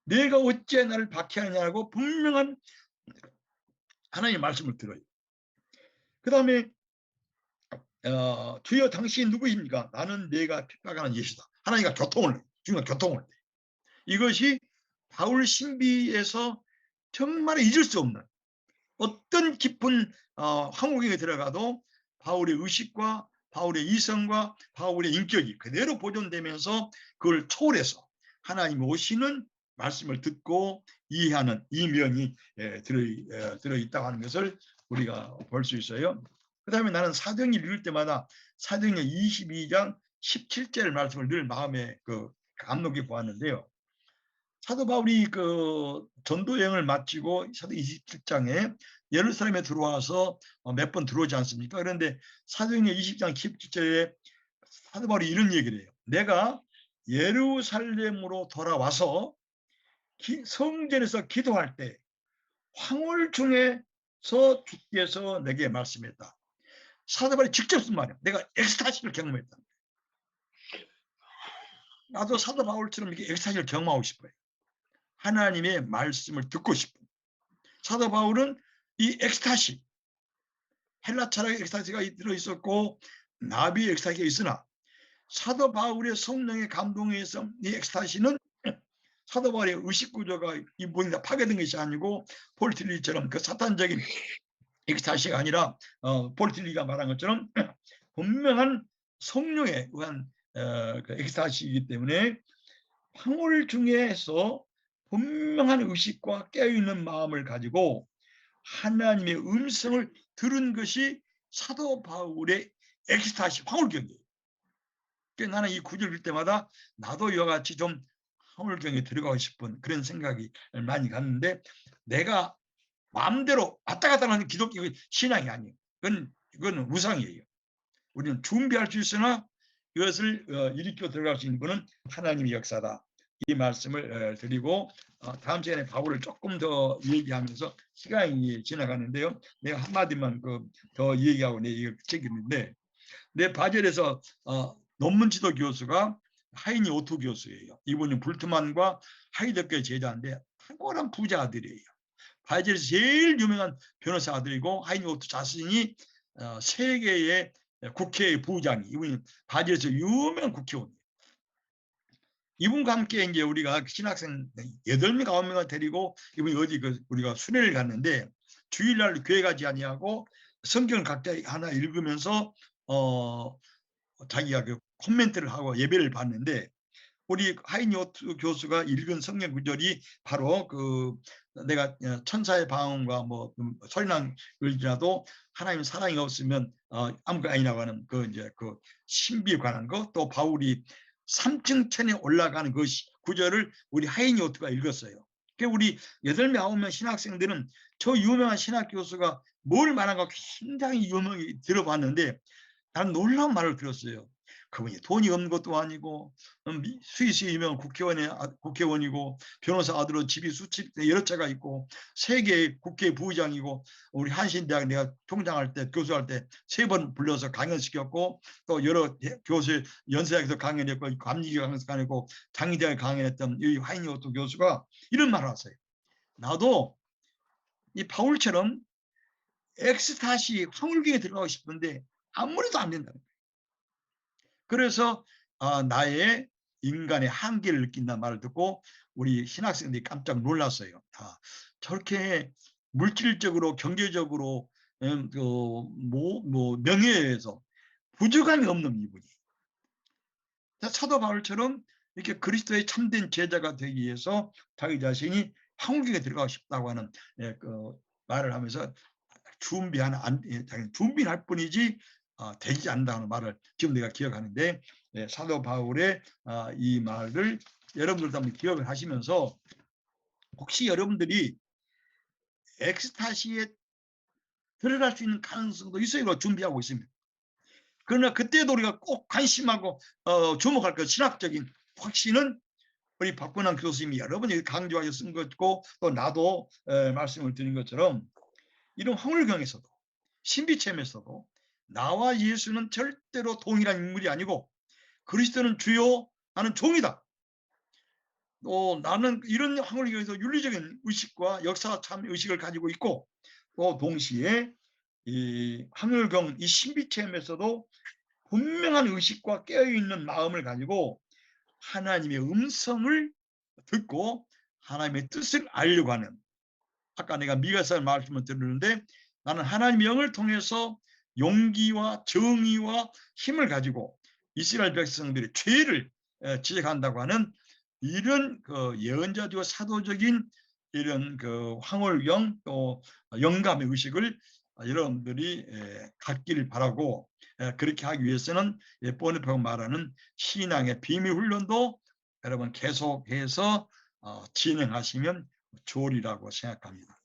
내가 어찌하여 나를 박해하냐고 분명한 하나님의 말씀을 들어요. 그 다음에 주여 당신이 누구입니까? 나는 내가 핍박하는 예수다. 하나님과 교통을 해. 주님과 교통을 해. 이것이 바울 신비에서 정말 잊을 수 없는, 어떤 깊은 황홀경에 들어가도 바울의 의식과 바울의 이성과 바울의 인격이 그대로 보존되면서 그걸 초월해서 하나님 오시는 말씀을 듣고 이해하는 이 면이 들어있다고 하는 것을 우리가 볼 수 있어요. 그 다음에 나는 사도행전 읽을 때마다 사도행전 22장 17절 말씀을 늘 마음에 감독해 보았는데요. 사도 바울이 전도 여행을 마치고 사도 27장에 예루살렘에 들어와서 몇 번 들어오지 않습니까? 그런데 사도행전 20장 17절에 사도 바울이 이런 얘기를 해요. 내가 예루살렘으로 돌아와서 성전에서 기도할 때 황홀 중에서 주께서 내게 말씀했다. 사도 바울이 직접 쓴 말이에요. 내가 엑스타시를 경험했다. 나도 사도 바울처럼 이렇게 엑스타시를 경험하고 싶어요. 하나님의 말씀을 듣고 싶은. 사도 바울은 이 엑스타시, 헬라 철학의 엑스타시가 들어있었고 나비의 엑스타시가 있으나, 사도 바울의 성령의 감동에 의해서 이 엑스타시는 사도 바울의 의식구조가 이 뭔가 파괴된 것이 아니고 폴틸리처럼 그 사탄적인 엑스타시가 아니라 폴틸리가 말한 것처럼 분명한 성령에 의한 엑스타시이기 때문에 황홀 중에서 분명한 의식과 깨어있는 마음을 가지고 하나님의 음성을 들은 것이 사도 바울의 엑스타시 황홀경이에요. 그러니까 나는 이 구절 읽을 때마다 나도 이와 같이 좀 황홀경에 들어가고 싶은 그런 생각이 많이 갔는데, 내가 마음대로 왔다 갔다 하는 기독교 신앙이 아니에요. 그건 우상이에요. 우리는 준비할 수 있으나 이것을 일으켜 들어갈 수 있는 분은 하나님의 역사다. 이 말씀을 드리고 다음 시간에 바울을 조금 더 얘기하면서 시간이 지나가는데요. 내가 한마디만 더 얘기하고 내 얘기를 책임인데, 내 바젤에서 논문 지도 교수가 하이니 오토 교수예요. 이분이 불트만과 하이데거의 제자인데 탁월한 부자 아들이에요. 바젤에서 제일 유명한 변호사 아들이고, 하이니 오토 자신이 세계의 국회 부의장이, 이분이 바지에서 유명한 국회의원. 이분과 함께 이제 우리가 신학생 8명, 9명을 데리고 이분이 어디 우리가 순회를 갔는데, 주일날 교회 가지 아니하고 성경을 각자 하나 읽으면서 자기가 그 코멘트를 하고 예배를 받는데, 우리 하이니오트 교수가 읽은 성경 구절이 바로 내가 천사의 방언과 뭐 설랑을지라도 하나님 사랑이 없으면 아무것도 아니라고 하는 이제 신비에 관한 것, 또 바울이 3층 천에 올라가는 그 구절을 우리 하이니오트가 읽었어요. 그러니까 우리 8명, 9명 신학생들은 저 유명한 신학 교수가 뭘 말한가 굉장히 유명히 들어봤는데, 나는 놀라운 말을 들었어요. 그분이 돈이 없는 것도 아니고 스위스의 유명한 국회의원이고 변호사 아들로 집이 수십 여러 채가 있고 세계 국회 부의장이고, 우리 한신대학 내가 총장할 때 교수할 때 3번 불러서 강연시켰고, 또 여러 교수 연세대학에서 강연했고 감리교에서 강연했고 장의대학에 강연했던 이 하이니오트 교수가 이런 말을 하세요. 나도 이 바울처럼 엑스타시 황홀경에 들어가고 싶은데 아무래도 안 된다. 그래서 나의 인간의 한계를 느낀다는 말을 듣고 우리 신학생들이 깜짝 놀랐어요. 저렇게 물질적으로 경제적으로 명예에서 부족함이 없는 이분이 사도 바울처럼 이렇게 그리스도의 참된 제자가 되기 위해서 자기 자신이 황홀경에 들어가고 싶다고 하는 말을 하면서 준비할 뿐이지 되지 않는다는 말을 지금 내가 기억하는데, 사도 바울의 이 말을 여러분들도 한번 기억을 하시면서, 혹시 여러분들이 엑스타시에 들어갈 수 있는 가능성도 있어요. 준비하고 있습니다. 그러나 그때도 우리가 꼭 관심하고 주목할 것, 신학적인 확신은 우리 박근환 교수님이 여러 번 강조하여 쓴 것고, 또 나도 말씀을 드린 것처럼 이런 황홀경에서도 신비체험에서도 나와 예수는 절대로 동일한 인물이 아니고 그리스도는 주요, 나는 종이다. 또 나는 이런 황홀경에서 윤리적인 의식과 역사 참 의식을 가지고 있고, 또 동시에 이 황홀경 이 신비체험에서도 분명한 의식과 깨어있는 마음을 가지고 하나님의 음성을 듣고 하나님의 뜻을 알려고 하는, 아까 내가 미가서 말씀을 드렸는데, 나는 하나님의 영을 통해서 용기와 정의와 힘을 가지고 이스라엘 백성들의 죄를 지적한다고 하는 이런 예언자적 사도적인 이런 황홀경 또 영감의 의식을 여러분들이 갖기를 바라고, 그렇게 하기 위해서는 보네파가 말하는 신앙의 비밀 훈련도 여러분 계속해서 진행하시면 좋으리라고 생각합니다.